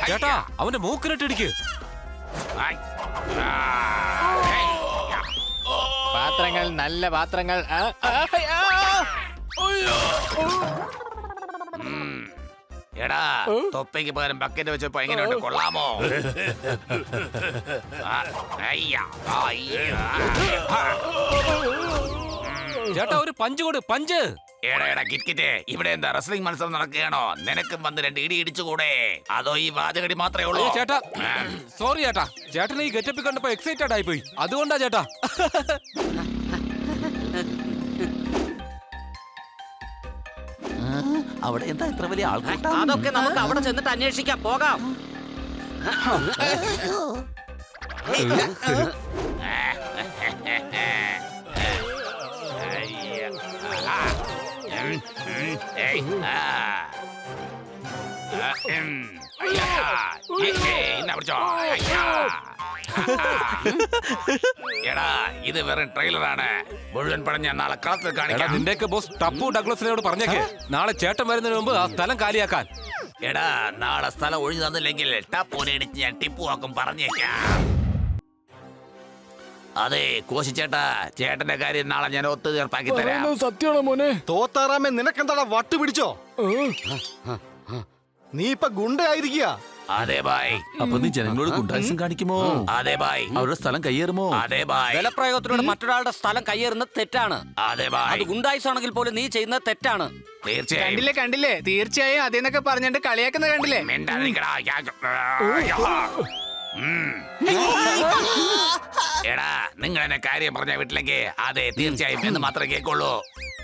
ചേട്ടാ അവന്റെ മൂക്കിലിട്ടിടിക്ക്. പാത്രങ്ങൾ നല്ല പാത്രങ്ങൾ. എടാ തൊപ്പയ്ക്ക് പകരം ബക്കറ്റ് വെച്ചപ്പോ എങ്ങനെയുണ്ട്, കൊള്ളാമോ? ചേട്ടാ ഒരു പഞ്ച് കൊടു, പഞ്ച്. എടാ കിറ്റ്കിറ്റ്, ഇവിടെ എന്താ റെസ്ലിംഗ് മത്സരം നടക്കുകയാണോ? നിനക്കും വന്ന് 2 ഇടി ഇടിച്ചുകൂടെ? അതോ ഈ വാചകടി മാത്രമേ ഉള്ളൂ? ചേട്ടാ സോറി ചേട്ടാ, ചേട്ടൻ ഈ ഗെറ്റപ്പിൽ കണ്ടപ്പോ എക്സൈറ്റഡ് ആയിപ്പോയി, അതുകൊണ്ടാ ചേട്ടാ. അവിടെ എന്താ ഇത്ര വലിയ ആൾക്കൂട്ടം? അതൊക്കെ നമുക്ക് അവിടെ ചെന്നിട്ട് അന്വേഷിക്കാം, പോകാം. എടാ ഇത് വെറും ട്രെയിലറാണ്, മുഴുവൻ പടം ഞാൻ നാളെ കളത്തിൽ കാണിക്കാം. നിന്റെയൊക്കെ ബോസ് ടപ്പു ഡഗ്ലസിനോട് പറഞ്ഞേക്ക് നാളെ ചേട്ടൻ വരുന്നതിന് മുമ്പ് ആ സ്ഥലം കാലിയാക്കാൻ. എടാ നാളെ സ്ഥലം ഒഴിഞ്ഞു തന്നില്ലെങ്കിൽ ടപ്പൂനെ ഇടിച്ച് ഞാൻ ടിപ്പു ആക്കും, പറഞ്ഞേക്കാം. അതെ കോശിച്ചേട്ടാ, ചേട്ടന്റെ കാര്യം നാളെ ഞാൻ ഒത്തുതീർപ്പാക്കി തരാം. സത്യമാണോ മോനെ? തോത്താറാമേ, നിനക്കെന്താ വട്ട് പിടിച്ചോ? നീ ഇപ്പൊ ഗുണ്ടയായിരിക്കുക. അതെ ബായ്. അപ്പൊ നീ ജനങ്ങളോട് ഗുണ്ടായിസം കാണിക്കുമോ? അതെ ബായ്. അവരുടെ സ്ഥലം കയ്യേറുമോ? അതെ ബായ്. ബലപ്രയോഗത്തിലൂടെ മറ്റൊരാളുടെ സ്ഥലം കയ്യേറുന്നത് തെറ്റാണ്. അതെ ബായ്. അത് ഗുണ്ടായിസാണെങ്കിൽ പോലും നീ ചെയ്യുന്നത് തെറ്റാണ്. തീർച്ചയായും. കണ്ടില്ലേ, തീർച്ചയായും അതേന്നൊക്കെ പറഞ്ഞിട്ട് കളിയാക്കുന്ന കണ്ടില്ലേ? മിണ്ടാതിരിക്കടാ. എടാ നിങ്ങൾ എന്നെ കാര്യം പറഞ്ഞ വീട്ടിലേക്ക് അതെ തീർച്ചയായും എന്ന് മാത്രമേ കേൾക്കുള്ളൂ.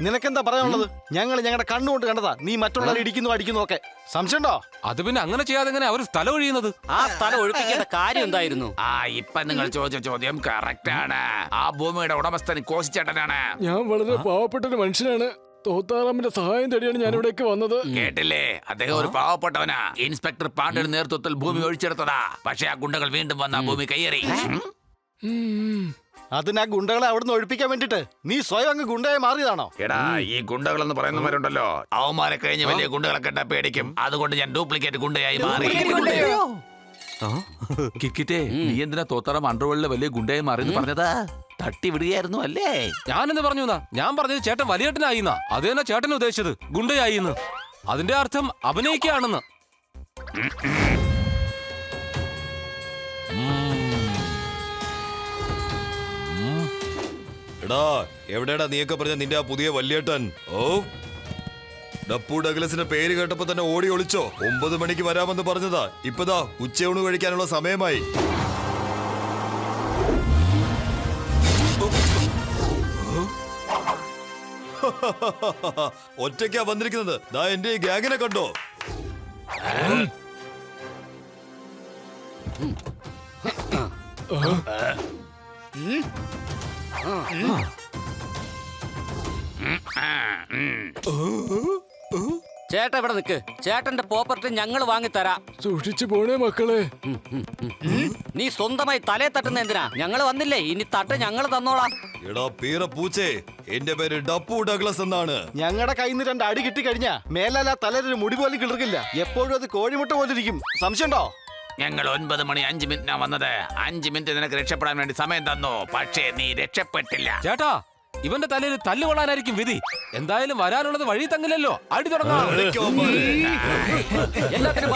നിനക്കെന്താ പറയാനുള്ളത്? ഞങ്ങൾ ഞങ്ങളുടെ കണ്ണുകൊണ്ട് കണ്ടതാ നീ മറ്റുള്ളവരെ ഇടിക്കുന്നു അടിക്കുന്നു ഒക്കെ. സംശയമുണ്ടോ? അത് പിന്നെ അങ്ങനെ ചെയ്യാതെ എങ്ങനെ അവർ സ്ഥലം ഒഴിയുന്നത്? ആ സ്ഥലം ഒഴിപ്പിക്കേണ്ട കാര്യം എന്തായിരുന്നു? ഇപ്പൊ നിങ്ങൾ ചോദിച്ച ചോദ്യം കറക്റ്റ് ആണ്. ആ ഭൂമിയുടെ ഉടമസ്ഥൻ കോശിച്ചേട്ടനാണ്. ഞാൻ വളരെ പാവപ്പെട്ട ഒരു മനുഷ്യനാണ്. തോത്താറാമിന്റെ സഹായം തേടിയാണ് ഞാൻ ഇവിടേക്ക് വന്നത്. കേട്ടില്ലേ, അദ്ദേഹം ഒരു പാവപ്പെട്ടവനാ. ഇൻസ്പെക്ടർ പാണ്ഡ്യയുടെ നേതൃത്വത്തിൽ ഭൂമി ഒഴിച്ചെടുത്തതാ. പക്ഷെ ആ ഗുണ്ടകൾ വീണ്ടും വന്ന ഭൂമി കയ്യേറി. അതിന് ആ ഗുണ്ടകളെ അവിടുന്ന് ഒഴിപ്പിക്കാൻ വേണ്ടിട്ട് നീ സ്വയം അങ്ങ് ഗുണ്ടയായി മാറിയതാണോ? എടാ ഈ ഗുണ്ടകൾ എന്ന് പറയുന്നവരുണ്ടല്ലോ, അവന്മാരെ കഴിഞ്ഞ് വലിയ ഗുണ്ടകളെ കണ്ടാ പേടിക്കും. അതുകൊണ്ട് ഞാൻ ഡ്യൂപ്ലിക്കേറ്റ് ഗുണ്ടയായി മാറി. കിക്കിറ്റേ, നീ എന്തിനാ തോത്താറാം അണ്ടർവേൾഡിലെ വലിയ ഗുണ്ടയായി മാറിയെന്ന് പറഞ്ഞതാ? തട്ടി വിടുകയായിരുന്നു അല്ലേ? ഞാനെന്ന് പറഞ്ഞു ഞാൻ പറഞ്ഞത് ചേട്ടൻ വലിയേട്ടനായിന്നാ. അത് തന്നെ ചേട്ടൻ ഉദ്ദേശിച്ചത് ഗുണ്ടയായിന്ന്. അതിന്റെ അർത്ഥം അഭിനയിക്കുകയാണെന്ന്. എടാ എവിടെയാടാ നീയൊക്കെ പറഞ്ഞ നിന്റെ ആ പുതിയ വല്യേട്ടൻ? ടപ്പു ഡഗ്ലസിന്റെ പേര് കേട്ടപ്പോ തന്നെ ഓടി ഒളിച്ചോ? 9 മണിക്ക് വരാമെന്ന് പറഞ്ഞതാ. ഇപ്പതാ ഉച്ചയൂണ് കഴിക്കാനുള്ള സമയമായി. ഒറ്റയ്ക്കാ വന്നിരിക്കുന്നത്. ദാ എന്റെ ഈ ഗ്യാങ്ങിനെ കണ്ടോ? ചേട്ടൻ ഇവിടെ നിക്ക്. ചേട്ടന്റെ പ്രോപ്പർട്ടി ഞങ്ങൾ വാങ്ങിത്തരാം. സൂക്ഷിച്ചു പോണേ മക്കളെ. നീ സ്വന്തമായി തലയെ തട്ടുന്ന എന്തിനാ? ഞങ്ങൾ വന്നില്ലേ, ഇനി തട്ട് ഞങ്ങൾ തന്നോളാം. എടാ പീറ പൂച്ചേ, എന്റെ പേര് ടപ്പു ഡഗ്ലസ് എന്നാണ്. ഞങ്ങളുടെ കയ്യിൽ നിന്ന് 2 അടി കിട്ടി കഴിഞ്ഞാ മേലാല തലൊരു മുടി പോലും കിളിർക്കില്ല. എപ്പോഴും അത് കോഴിമുട്ട പോലെ ഇരിക്കും. സംശയമുണ്ടോ? ഞങ്ങൾ 9 മണി 5 മിനിറ്റിനാ വന്നത്. 5 മിനിറ്റ് നിനക്ക് രക്ഷപ്പെടാൻ വേണ്ടി സമയം തന്നു. പക്ഷേ നീ രക്ഷപ്പെട്ടില്ല. ചേട്ടാ ഇവന്റെ തലയിൽ തല്ലുകൊള്ളാനായിരിക്കും വിധി. എന്തായാലും വരാനുള്ളത് വഴി തങ്ങില്ലല്ലോ. അടി തുടങ്ങാം. എല്ലാത്തിനും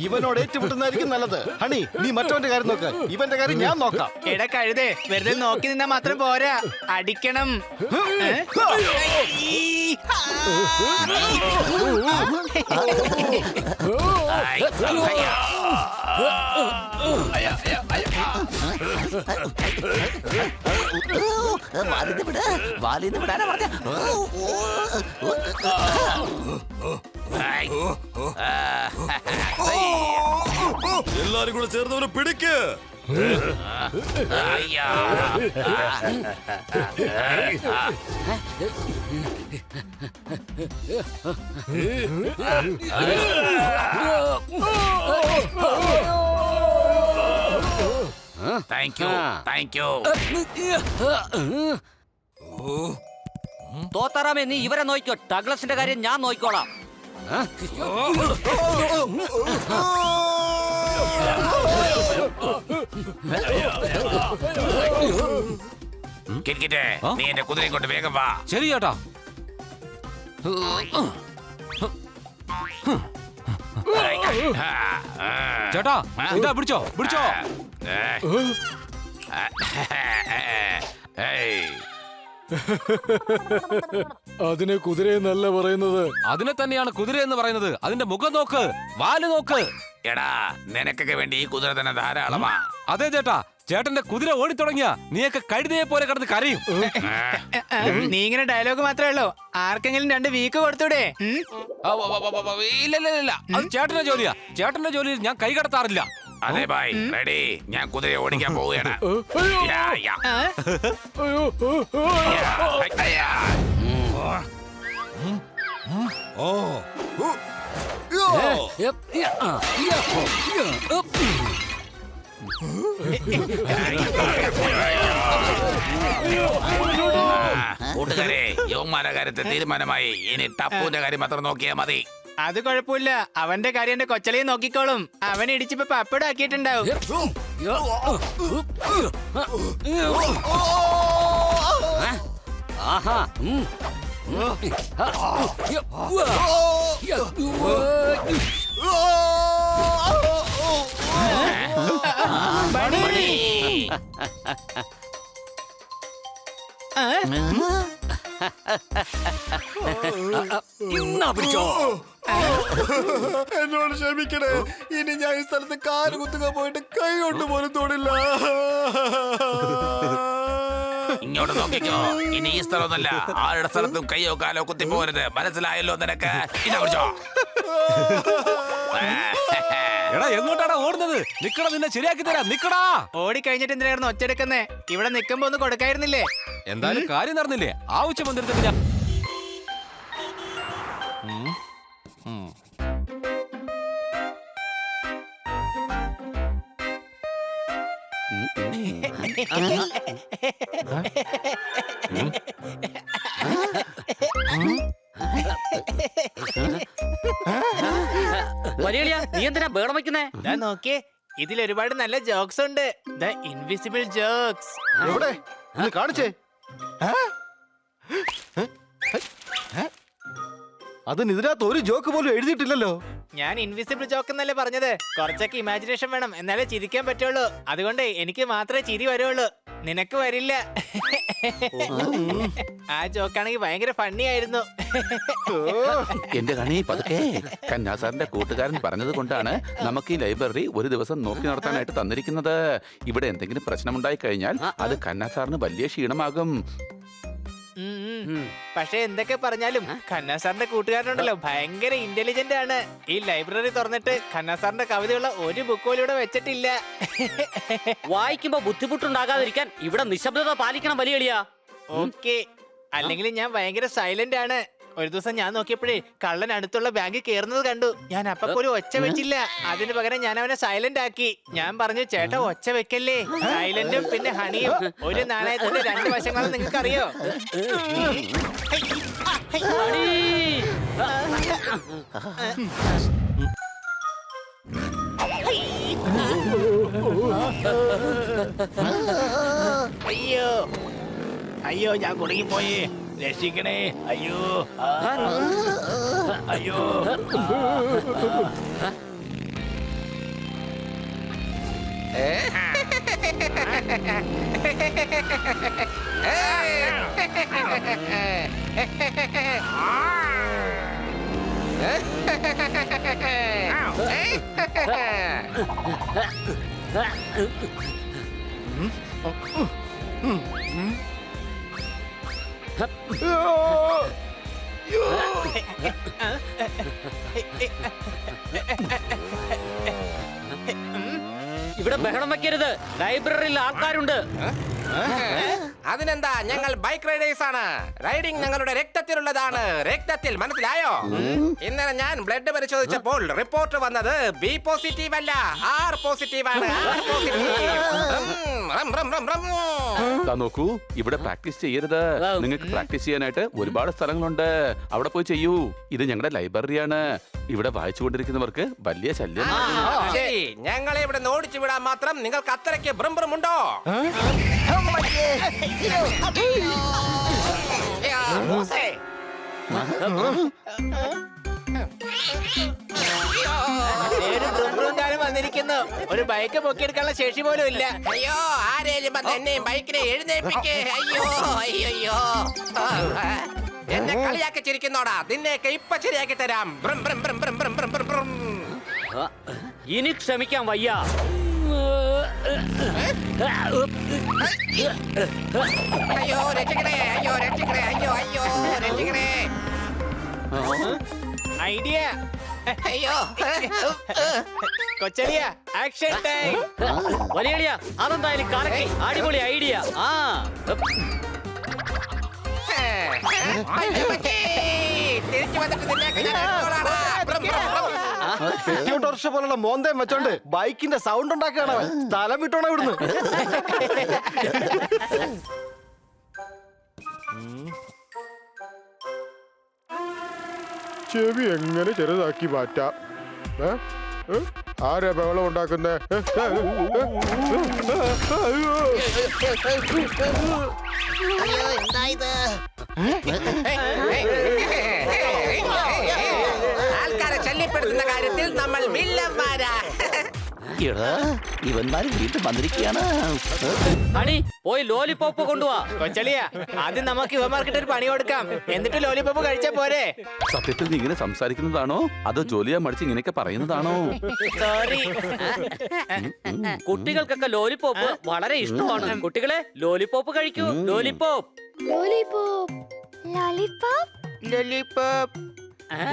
ഇവനോട് ഏറ്റുമുട്ടുന്നതായിരിക്കും നല്ലത്. ഹണി, നീ മറ്റവന്റെ കാര്യം നോക്ക്. ഇവന്റെ കാര്യം ഞാൻ നോക്കാം. എടാ കഴുതേ, വെറുതെ നോക്കി നിന്നാ മാത്രം പോരാ, അടിക്കണം. വാലിന്ന് വിടാനാ പറഞ്ഞ എല്ലാരും കൂടെ ചേർന്നവരെ പിടിക്ക്. Thank you thank you. തോത്താറാമേ നീ ഇവരെ നോക്കിക്കോ, ഡഗ്ലസിന്റെ കാര്യം ഞാൻ നോക്കിക്കോളാം. കിരിക്കിറ്റേ, നീ എന്റെ കുതിരയെ കൊണ്ട് വേഗം വാ. ശരി ചേട്ടാ. ചേട്ടാ ഇതാ പിടിച്ചോ പിടിച്ചോ. അതിനെ കുതിരയെന്നല്ല പറയുന്നത്. അതിനെ തന്നെയാണ് കുതിര എന്ന് പറയുന്നത്. അതിന്റെ മുഖം നോക്ക്, വാല് നോക്ക്. എടാ, നിനക്കൊക്കെ വേണ്ടി ഈ കുതിര തന്നെ ധാരാളമാ. അതെ ചേട്ടാ, ചേട്ടന്റെ കുതിര ഓടിത്തുടങ്ങിയ നീയൊക്കെ കഴുതയെ പോലെ കിടന്ന് കരയും. നീ ഇങ്ങനെ ഡയലോഗ് മാത്രമേ ഉള്ളൂ. ആർക്കെങ്കിലും 2 വീക്ക് കൊടുത്തൂടെ? ഇല്ല, അത് ചേട്ടന്റെ ജോലിയാ. ചേട്ടന്റെ ജോലിയിൽ ഞാൻ കൈ കടത്താറില്ല. അതെ ബായ്, റെഡി. ഞാൻ കുതിരയെ ഓടിക്കാൻ പോവുകയാണ്. യാ, യാ. യാ, യാ. ആ. യ്യോ. കൂട്ടുകാരെ, യൗമാന കാര്യത്തെ തീരുമാനമായി. ഇനി ടപ്പുവിന്റെ കാര്യം മാത്രം നോക്കിയാൽ മതി. അത് കുഴപ്പമില്ല, അവന്റെ കാര്യം എന്റെ കൊച്ചലയും നോക്കിക്കോളും. അവൻ ഇടിച്ചിപ്പോ പപ്പടം ആക്കിയിട്ടുണ്ടാവും. ആഹാ. എന്നോട് ക്ഷമിക്കണേ. ഇനി ഞാൻ ഈ സ്ഥലത്ത് കാല് കുത്തുക പോയിട്ട് കൈ കൊണ്ട് പോലും തൊടില്ല. ഇങ്ങോട്ട് നോക്കിക്കോ. ഇനി ഈ സ്ഥലമൊന്നല്ല, ആരുടെ സ്ഥലത്തും കയ്യോ കാലോ കുത്തി പോരുത്. മനസ്സിലായല്ലോ നിനക്ക്? ഇന്നെ കുറിച്ചോ? എടാ എങ്ങോട്ടാടാ ഓടുന്നത്? നിക്കടാ, നിന്നെ ശരിയാക്കി തരാം. നിക്കടാ. ഓടിക്കഴിഞ്ഞിട്ട് എന്തിനായിരുന്നു ഒച്ചെടുക്കുന്നേ? ഇവിടെ നിക്കുമ്പോ ഒന്ന് കൊടുക്കായിരുന്നില്ലേ? എന്തായാലും കാര്യം നടന്നില്ലേ? ആവശ്യം വന്നിരുന്നിട്ട് ഞാൻ വലിയ നീ എന്തിനാ ബേളം വയ്ക്കുന്നേ? നോക്കിയേ, ഇതിൽ ഒരുപാട് നല്ല ജോക്സ് ഉണ്ട്. The invisible jokes. എവിടെ ഒന്ന് കാണിച്ചേ. അതിനിതിനകത്ത് ഒരു ജോക്ക് പോലും എഴുതിയിട്ടില്ലല്ലോ. ഞാൻ ഇൻവിസിബിൾ ജോക്ക് എന്നല്ലേ പറഞ്ഞത്. കുറച്ചൊക്കെ ഇമാജിനേഷൻ വേണം, എന്നാലേ ചിരിക്കാൻ പറ്റുള്ളൂ. അതുകൊണ്ട് എനിക്ക് മാത്രമേ ചിരി വരുള്ളൂ, നിനക്ക് വരില്ല. ആ ജോക്കാണെങ്കിൽ ഭയങ്കര ഫണ്ണി ആയിരുന്നു. എന്റെ കണി പതുക്കെ. കന്നാസാറിന്റെ കൂട്ടുകാരൻ പറഞ്ഞത് കൊണ്ടാണ് നമുക്ക് ഈ ലൈബ്രറി ഒരു ദിവസം നോക്കി നടത്താനായിട്ട് തന്നിരിക്കുന്നത്. ഇവിടെ എന്തെങ്കിലും പ്രശ്നമുണ്ടായി കഴിഞ്ഞാൽ അത് കന്നാസാറിന് വലിയ ക്ഷീണമാകും. പക്ഷെ എന്തൊക്കെ പറഞ്ഞാലും ഖന്ന സാറിന്റെ കൂട്ടുകാരനുണ്ടല്ലോ, ഭയങ്കര ഇന്റലിജന്റ് ആണ്. ഈ ലൈബ്രറി തുറന്നിട്ട് ഖന്ന സാറിന്റെ കവിതയുള്ള ഒരു ബുക്ക് പോലും ഇവിടെ വെച്ചിട്ടില്ല. വായിക്കുമ്പോ ബുദ്ധിമുട്ടുണ്ടാകാതിരിക്കാൻ ഇവിടെ നിശബ്ദത പാലിക്കണം വലിയ. ഓക്കെ, അല്ലെങ്കിൽ ഞാൻ ഭയങ്കര സൈലന്റ് ആണ്. ഒരു ദിവസം ഞാൻ നോക്കിയപ്പോഴേ കള്ളൻ അടുത്തുള്ള ബാങ്കിൽ കയറുന്നത് കണ്ടു. ഞാൻ അപ്പൊ ഒരു ഒച്ച വെച്ചില്ല. അതിന് പകരം ഞാൻ അവനെ സൈലന്റ് ആക്കി. ഞാൻ പറഞ്ഞു, ചേട്ടാ ഒച്ച വെക്കല്ലേ. സൈലന്റും പിന്നെ ഹണിയും ഒരു നാണയത്തിന്റെ 2 വശങ്ങളാണ് നിങ്ങൾക്ക് അറിയോ? അയ്യോ അയ്യോ, ഞാൻ കുടുങ്ങിപ്പോയി, രക്ഷിക്കണേ. അയ്യോ അയ്യോ. ഇവിടെ ബഹളം വെക്കരുത്. ലൈബ്രറിയിൽ ആൾക്കാരുണ്ട്. അതിനെന്താ, ഞങ്ങൾ ബൈക്ക് റൈഡേഴ്സ് ആണ്. റൈഡിംഗ് ഞങ്ങളുടെ രക്തത്തിലുള്ളതാണ്. രക്തത്തിൽ, മനസ്സിലായോ? ഇന്നലെ ഞാൻ ബ്ലഡ് പരിശോധിച്ചപ്പോൾ റിപ്പോർട്ട് വന്നത് ബി പോസിറ്റീവ് അല്ല, ആർ പോസിറ്റീവ് ആണ്. R positive. ദാ നോക്കൂ, ഇവിടെ പ്രാക്ടീസ് ചെയ്യരുത്. നിങ്ങൾക്ക് പ്രാക്ടീസ് ചെയ്യാനായിട്ട് ഒരുപാട് സ്ഥലങ്ങളുണ്ട്. അവിടെ പോയി ചെയ്യൂ. ഇത് ഞങ്ങളുടെ ലൈബ്രറിയാണ്. ഇവിടെ വായിച്ചുകൊണ്ടിരിക്കുന്നവർക്ക് വലിയ ശല്യം. ശരി, ഞങ്ങളെ ഇവിടെ ഓടിച്ചു വിടാൻ മാത്രം നിങ്ങൾക്ക് അത്രയ്ക്ക് ഭ്രംഭ്രമുണ്ടോ? വന്നിരിക്കുന്നു. ഒരു ബൈക്ക് പൊക്കിയെടുക്കാനുള്ള ശേഷി പോലും ഇല്ല. അയ്യോ, ആരേലും വന്ന് എന്നെയും ബൈക്കിനെ എഴുന്നേൽപ്പിക്കേ. അയ്യോ അയ്യോ, എന്നെ കളിയാക്കി ചിരിക്കുന്നോടാ. നിന്നെയൊക്കെ ഇപ്പൊ ശരിയാക്കി തരാം. ബ്രം, ബ്രം, ബ്രം, ബ്രം, ബ്രം, ബ്രം, ബ്രം, ബ്രം. ഇനി ക്ഷമിക്കാൻ വയ്യ. അയ്യോ രക്ഷിക്കണേ, അയ്യോ രക്ഷിക്കണേ, അയ്യോ അയ്യോ രക്ഷിക്കണേ. ഐഡിയ. അയ്യോ കൊച്ചലിയ, ആക്ഷൻ ടൈം. വലിയ അതെന്തായാലും കറക്കി. അടിപൊളി ഐഡിയ. ആ അയ്യോ, പറ്റി. തിരിച്ചു വന്നിട്ട് നിന്നെയൊക്കെ ഞാൻ എടുത്തോളാടാ. ബ്രം, ബ്രം, ബ്രം. ഓട്ടോറിക്ഷ പോലുള്ള മോന്തയും വെച്ചോണ്ട് ബൈക്കിന്റെ സൗണ്ട് ഉണ്ടാക്കുകയാണ് അവൻ. സ്ഥലം വിട്ടോണ ഇവിടുന്ന്. ചെവി എങ്ങനെ ചെറുതാക്കി മാറ്റാം? ആരാ ബഹളം ഉണ്ടാക്കുന്നേ? ആൾക്കാരെ ശല്യപ്പെടുത്തുന്ന കാര്യത്തിൽ നമ്മൾ വില്ലന്മാരാ. ഇവന്മാരും വീട്ടിൽ വന്നിരിക്കുകയാണ്. ഹണി, പോയി ലോലിപോപ്പ് കൊണ്ടുപോവാ. കൊച്ചലിയ, ആദ്യം നമുക്ക് ഇവന്മാർക്കിട്ട് ഒരു പണി കൊടുക്കാം. എന്നിട്ട് ലോലിപോപ്പ് കഴിച്ചാ പോരെ? സത്യത്തിൽ നീ ഇങ്ങനെ സംസാരിക്കുന്നതാണോ അതോ ജോലിയാ മടിച്ച് ഇങ്ങനെയൊക്കെ പറയുന്നതാണോ? സോറി. കുട്ടികൾക്കൊക്കെ ലോലിപോപ്പ് വളരെ ഇഷ്ടമാണ്. കുട്ടികളെ, ലോലിപോപ്പ് കഴിക്കൂ. ലോലിപോപ്പ്.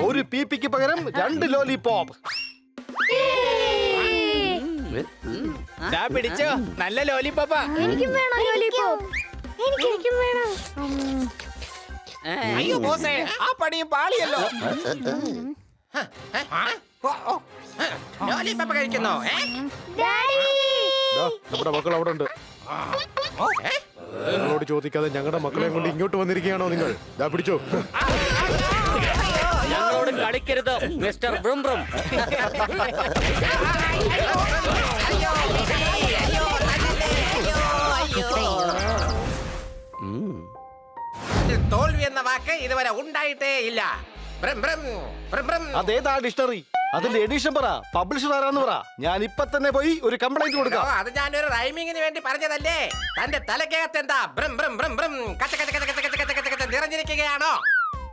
ഒരു പീപ്പിക്ക് പകരം 2 ലോലിപോപ്പ്. ദാ പിടിച്ചോ, നല്ല ലോലിപോപ്പാ. അയ്യോ ബോസേ, ആ പണിയും പാളിയല്ലോ. ലോലിപോപ്പ് കഴിക്കുന്നോ? നമ്മുടെ മക്കൾ അവിടെ ഉണ്ട്. നിങ്ങളോട് ചോദിക്കാതെ ഞങ്ങളുടെ മക്കളെ കൊണ്ട് ഇങ്ങോട്ട് വന്നിരിക്കുകയാണോ നിങ്ങൾ? ദാ പിടിച്ചോ. ഞങ്ങളോട് കളിക്കരുത് മിസ്റ്റർ ബ്രും ബ്രും. തോൽവി എന്ന വാക്ക് ഇതുവരെ ഉണ്ടായിട്ടേ ഇല്ല. ബ്രം, ബ്രം, ബ്രം, ബ്രം. അതേതാ ഡിക്ഷണറി? അതിന്റെ എഡിഷൻ പറ, പബ്ലിഷർ ആരാന്ന് പറ. ഞാൻ ഇപ്പൊ തന്നെ പോയി ഒരു കംപ്ലൈന്റ് ഓ, കൊടുക്കാം. അത് ഞാനൊരു റൈമിങ്ങിന് വേണ്ടി പറഞ്ഞതല്ലേ. തന്റെ തലക്കകത്ത് എന്താ ബ്രം, ബ്രം, ബ്രം, ബ്രം കച്ച കച്ച കച്ച കച്ച കച്ച കച്ച കച്ച നിറഞ്ഞിരിക്കുകയാണോ?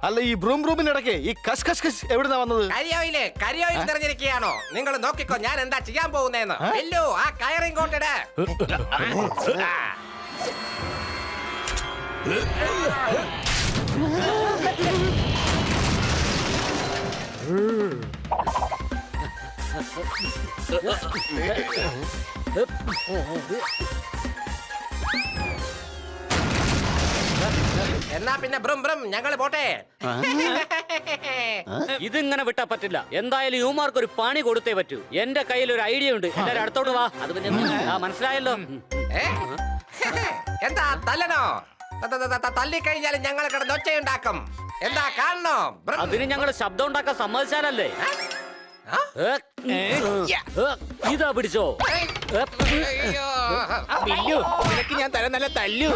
അല്ല, ഈ ബ്രൂം ബ്രൂമിനിടയ്ക്ക് ഈ കസ് കസ് കസ് എവിടുന്നാ വന്നത്? കരിയോയിൽ നിറഞ്ഞിരിക്കുകയാണോ? നിങ്ങൾ നോക്കിക്കോ ഞാൻ എന്താ ചെയ്യാൻ പോകുന്നതെന്ന്. വെല്ലു, ആ കയറിങ് കൊണ്ടിട്. എന്നാ പിന്നെ ബ്രും ബ്രും ഞങ്ങൾ പോട്ടെ. ഇതിങ്ങനെ വിട്ടാ പറ്റില്ല. എന്തായാലും യുമാർക്ക് ഒരു പണി കൊടുത്തേ പറ്റൂ. എന്റെ കയ്യിൽ ഒരു ഐഡിയ ഉണ്ട്. എല്ലാരും അടുത്തോട്ട് വാ. അത് പിന്നെ മനസ്സിലായല്ലോ. എന്താ തല്ലണോ? തല്ലിക്കഴിഞ്ഞാലും ഞങ്ങൾ കിടന്ന് ഒച്ചയുണ്ടാക്കും. എന്താ കാണണോ? അതിന് ഞങ്ങൾ ശബ്ദം ഉണ്ടാക്കാൻ സമ്മതിച്ചാലല്ലേ. ഇതാ പിടിച്ചോ. ബില്ലു, നിനക്ക് ഞാൻ തല നല്ല തല്ലു.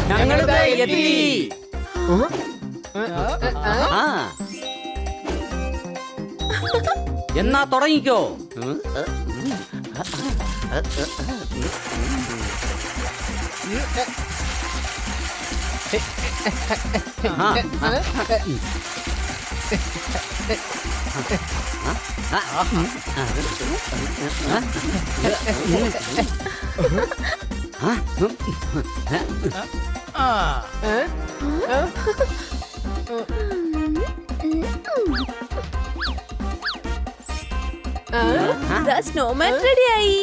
ഞങ്ങളിത് എത്തി. എന്നാ തുടങ്ങിക്കോ. സ്നോമാൻ റെഡിയായി.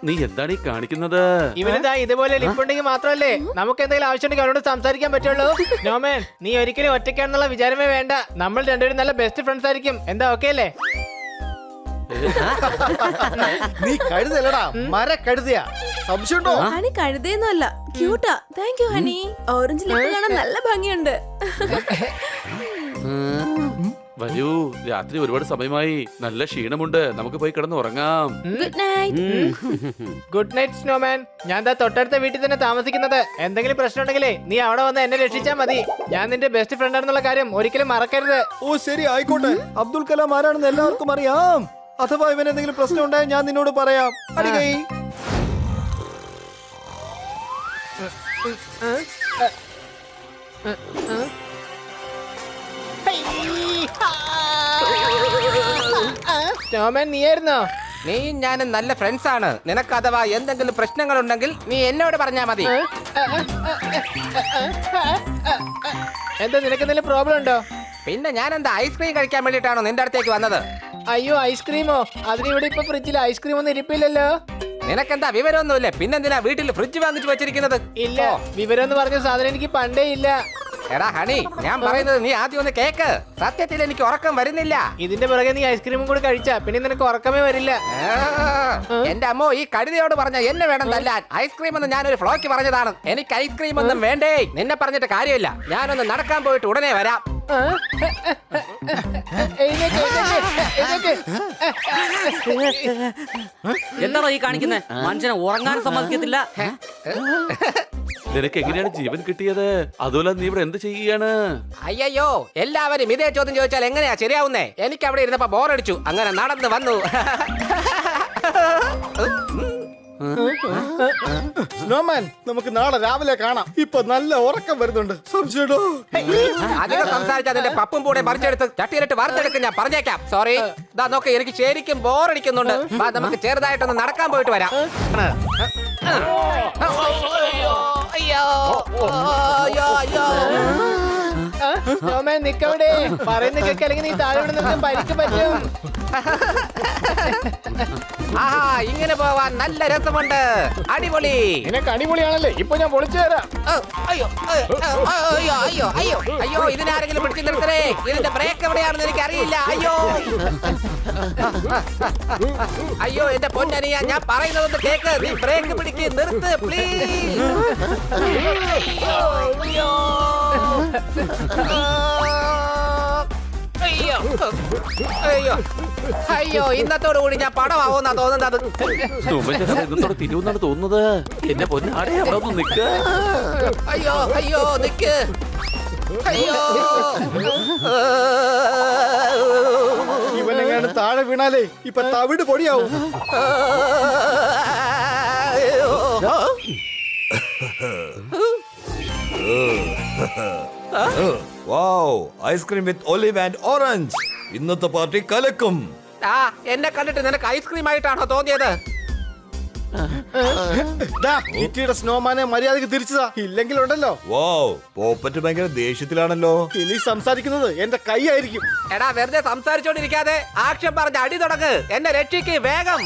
നീ എന്താണ് ഈ കാണിക്കുന്നത്? ഇവനിതാ ഇതുപോലെ ലിപ്പുണ്ടെങ്കിൽ മാത്രമല്ലേ നമുക്ക് എന്തെങ്കിലും ആവശ്യമുണ്ടെങ്കിൽ അവനോട് സംസാരിക്കാൻ പറ്റുള്ളൂ. നോമൻ, നീ ഒരിക്കലും ഒറ്റയ്ക്കാണെന്നുള്ള വിചാരമേ വേണ്ട. നമ്മൾ രണ്ടുപേരും നല്ല ബെസ്റ്റ് ഫ്രണ്ട്സ് ആയിരിക്കും. എന്താ ഓക്കെ അല്ലേ? നീ കഴുതല്ലടാ, മര കഴുതയാ. സംശയമുണ്ടോ? ഹണി കഴുതയൊന്നുമല്ല, ക്യൂട്ടാ. Thank you honey. Orange lip കാണാൻ നല്ല ഭംഗിയുണ്ട്. വരൂ, രാത്രി ഒരുപാട് സമയമായി, നല്ല ക്ഷീണമുണ്ട്, നമുക്ക് പോയി കിടന്ന് ഉറങ്ങാം. Good night. Good night snowman. ഞാൻ ദാ തൊട്ടടുത്ത വീട്ടിൽ തന്നെ താമസിക്കുന്നത്. എന്തെങ്കിലും പ്രശ്നം ഉണ്ടെങ്കിലേ നീ അവിടെ വന്ന് എന്നെ രക്ഷിച്ചാൽ മതി. ഞാൻ നിന്റെ ബെസ്റ്റ് ഫ്രണ്ട് ആണെന്നുള്ള കാര്യം ഒരിക്കലും മറക്കരുത്. ഓ ശരി, ആയിക്കോട്ടെ. അബ്ദുൽ കലാം ആരാണെന്ന് എല്ലാവർക്കും അറിയാം. അഥവാ ഇവൻ എന്തെങ്കിലും പ്രശ്നം ഉണ്ടായാൽ ഞാൻ നിന്നോട് പറയാം. അടികൈ. സ്നോമാൻ, നീയായിരുന്നോ? നീയും ഞാനും നല്ല ഫ്രണ്ട്സ് ആണ്. നിനക്ക് അഥവാ എന്തെങ്കിലും പ്രശ്നങ്ങൾ ഉണ്ടെങ്കിൽ നീ എന്നോട് പറഞ്ഞാ മതി. എന്താ, നിനക്ക് എന്തെങ്കിലും പ്രോബ്ലം ഉണ്ടോ? പിന്നെ ഞാൻ എന്താ ഐസ്ക്രീം കഴിക്കാൻ വേണ്ടിട്ടാണോ നിന്റെ അടുത്തേക്ക് വന്നത്? അയ്യോ, ഐസ്ക്രീമോ? അതിനിവിടെ ഇപ്പൊ ഫ്രിഡ്ജിൽ ഐസ്ക്രീം ഒന്നും ഇരിപ്പില്ലല്ലോ. നിനക്കെന്താ വിവരമൊന്നുമില്ല? പിന്നെന്തിനാ വീട്ടിൽ ഫ്രിഡ്ജ് വാങ്ങിച്ചു വെച്ചിരിക്കുന്നത്? ഇല്ല, വിവരം എന്ന് പറഞ്ഞ സാധനം എനിക്ക് പണ്ടേ ഇല്ല. എടാ ഹണി, ഞാൻ പറയുന്നത് നീ ആദ്യം ഒന്ന് കേക്ക്. സത്യത്തിൽ എനിക്ക് ഉറക്കം വരുന്നില്ല. ഇതിന്റെ പുറകെ നീ ഐസ്ക്രീമും കൂടി കഴിച്ചാ പിന്നെ നിനക്ക് ഉറക്കമേ വരില്ല. എന്റെ അമ്മോ, ഈ കഴുതയോട് പറഞ്ഞ എന്നെ വേണം തല്ലാൻ. ഐസ്ക്രീം എന്ന് ഞാനൊരു ഫ്ലോക്ക് പറഞ്ഞതാണ്. എനിക്ക് ഐസ്ക്രീം ഒന്നും വേണ്ടേ. നിന്നെ പറഞ്ഞിട്ട് കാര്യമില്ല. ഞാനൊന്ന് നടക്കാൻ പോയിട്ട് ഉടനെ വരാം. എന്താണോ ഈ കാണിക്കുന്നത്? മനുഷ്യനെ ഉറങ്ങാൻ സമ്മതിക്കത്തില്ല. നിനക്ക് എങ്ങനെയാണ് ജീവൻ കിട്ടിയത്? അതുപോലെ നീ ഇവിടെ എന്ത് ചെയ്യുകയാണ്? അയ്യോ, എല്ലാവരും ഇതേ ചോദ്യം ചോദിച്ചാൽ എങ്ങനെയാ ശരിയാവുന്നേ? എനിക്ക് അവിടെ ഇരുന്നപ്പോ ബോറടിച്ചു, അങ്ങനെ നടന്നു വന്നു. സ്നോമാൻ, നമുക്ക് നാളെ രാവിലെ കാണാം. ഇപ്പൊ നല്ല ഉറക്കം വരുന്നുണ്ട്. സംശയമുണ്ടോ? അധികം സംസാരിച്ചാൽ അതിന്റെ പപ്പും കൂടെ പറിച്ചെടുത്ത് ചട്ടിയിലിട്ട് വറുത്തെടുക്കും. ഞാൻ പറഞ്ഞേക്കാം. സോറി. ഇതാ നോക്ക്, എനിക്ക് ശരിക്കും ബോറടിക്കുന്നുണ്ട്. വാ, നമുക്ക് ചെറുതായിട്ടൊന്ന് നടക്കാൻ പോയിട്ട് വരാം. സ്നോമാൻ, നിക്കവിടെ. പറയുന്ന കേക്ക്, അല്ലെങ്കിൽ നീ താഴെ നിന്ന് പരിക്ക് പറ്റും. ആഹാ, ഇങ്ങനെ പോവാൻ നല്ല രസമുണ്ട്. അടിപൊളി. നിനക്ക് അടിപൊളിയാണല്ലേ? ഇപ്പൊ ഞാൻ പൊളിച്ചു തരാം. അയ്യോ അയ്യോ അയ്യോ അയ്യോ അയ്യോ, ഇതിനാരെങ്കിലും പിടിച്ചു നിർത്തണേ. ഇതിന്റെ ബ്രേക്ക് എവിടെയാണെന്ന് എനിക്ക് അറിയില്ല. അയ്യോ അയ്യോ, എന്റെ പൊന്നനിയ, ഞാൻ പറയുന്നതൊന്ന് കേക്ക്. നീ ബ്രേക്ക് പിടിക്ക്, നിർത്ത് പ്ലീസ്. അയ്യോ അയ്യോ അയ്യോ, ഇന്നത്തോടു കൂടി ഞാൻ പടമാവുന്നാ തോന്നുന്നത്. ഇന്നത്തോടെ തിരുവെന്നാണ് തോന്നുന്നത്. എന്നെ പൊന്നാടെ അവിടെ ഒന്ന് നിൽക്ക്. അയ്യോ അയ്യോ, നിക്ക്. അയ്യോ, ഇവനെങ്ങാണ് താഴെ വീണാലേ ഇപ്പൊ തവിട് പൊടിയാവും. Wow, ice cream with olive and orange. ഇന്നത്തെ പാർട്ടി കലക്കും. ആ, എന്നെ കണ്ടിട്ട് നിനക്ക് ഐസ്ക്രീം ആയിട്ടാണോ തോന്നിയത്? കിറ്റിയുടെ സ്നോമാനെ മര്യാദക്ക് തിരിച്ചതാ, ഇല്ലെങ്കിൽ ഉണ്ടല്ലോ. വാവ്, പോപ്പറ്റ് ഭയങ്കര ദേഷ്യത്തിലാണല്ലോ. ഇനി സംസാരിക്കുന്നത് എന്റെ കൈ ആയിരിക്കും. എടാ, വെറുതെ സംസാരിച്ചോണ്ടിരിക്കാതെ ആക്ഷൻ പറഞ്ഞ് അടി തുടങ്ങ്. എന്നെ രക്ഷിക്ക് വേഗം.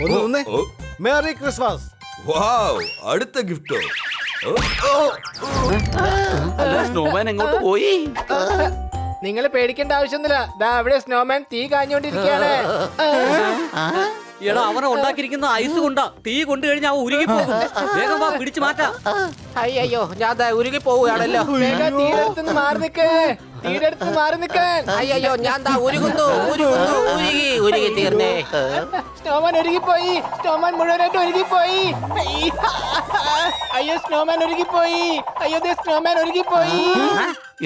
ഒന്ന് നിന്നേ. Merry Christmas. വാവ്, അടുത്ത ഗിഫ്റ്റോ? സ്നോമാൻ എങ്ങോട്ട് പോയി? നിങ്ങൾ പേടിക്കേണ്ട ആവശ്യമൊന്നുമില്ല. ദാ അവിടെ സ്നോമാൻ തീ കാഞ്ഞോണ്ടിരിക്കുകയാണ്. എടാ, അവനെ ഉണ്ടാക്കിയിരിക്കുന്ന ഐസ് കൊണ്ടാ. തീ കൊണ്ടു കഴിഞ്ഞാൽ അവ ഉരുകി പോകും. വേഗം വാ, പിടിച്ചു മാറ്റാം. അയ്യോ, ഞാൻ ഉരുകി പോവുകയാണല്ലോ. വേഗം തീരത്തുനിന്ന് മാറി നിൽക്ക്. തീയുടെ അടുത്ത് മാറി നിൽക്കാൻ. അയ്യോ ഞാൻ ദാ ഉരുകുന്നു ഉരുകി തീർന്നേ. സ്നോമാൻ ഒരുങ്ങിപ്പോയി. സ്നോമാൻ മുഴുവനായിട്ട് ഒരുങ്ങിപ്പോയി. അയ്യോ സ്നോമാൻ ഒരുങ്ങിപ്പോയി. അയ്യോ ദേ സ്നോമാൻ ഒരുങ്ങിപ്പോയി.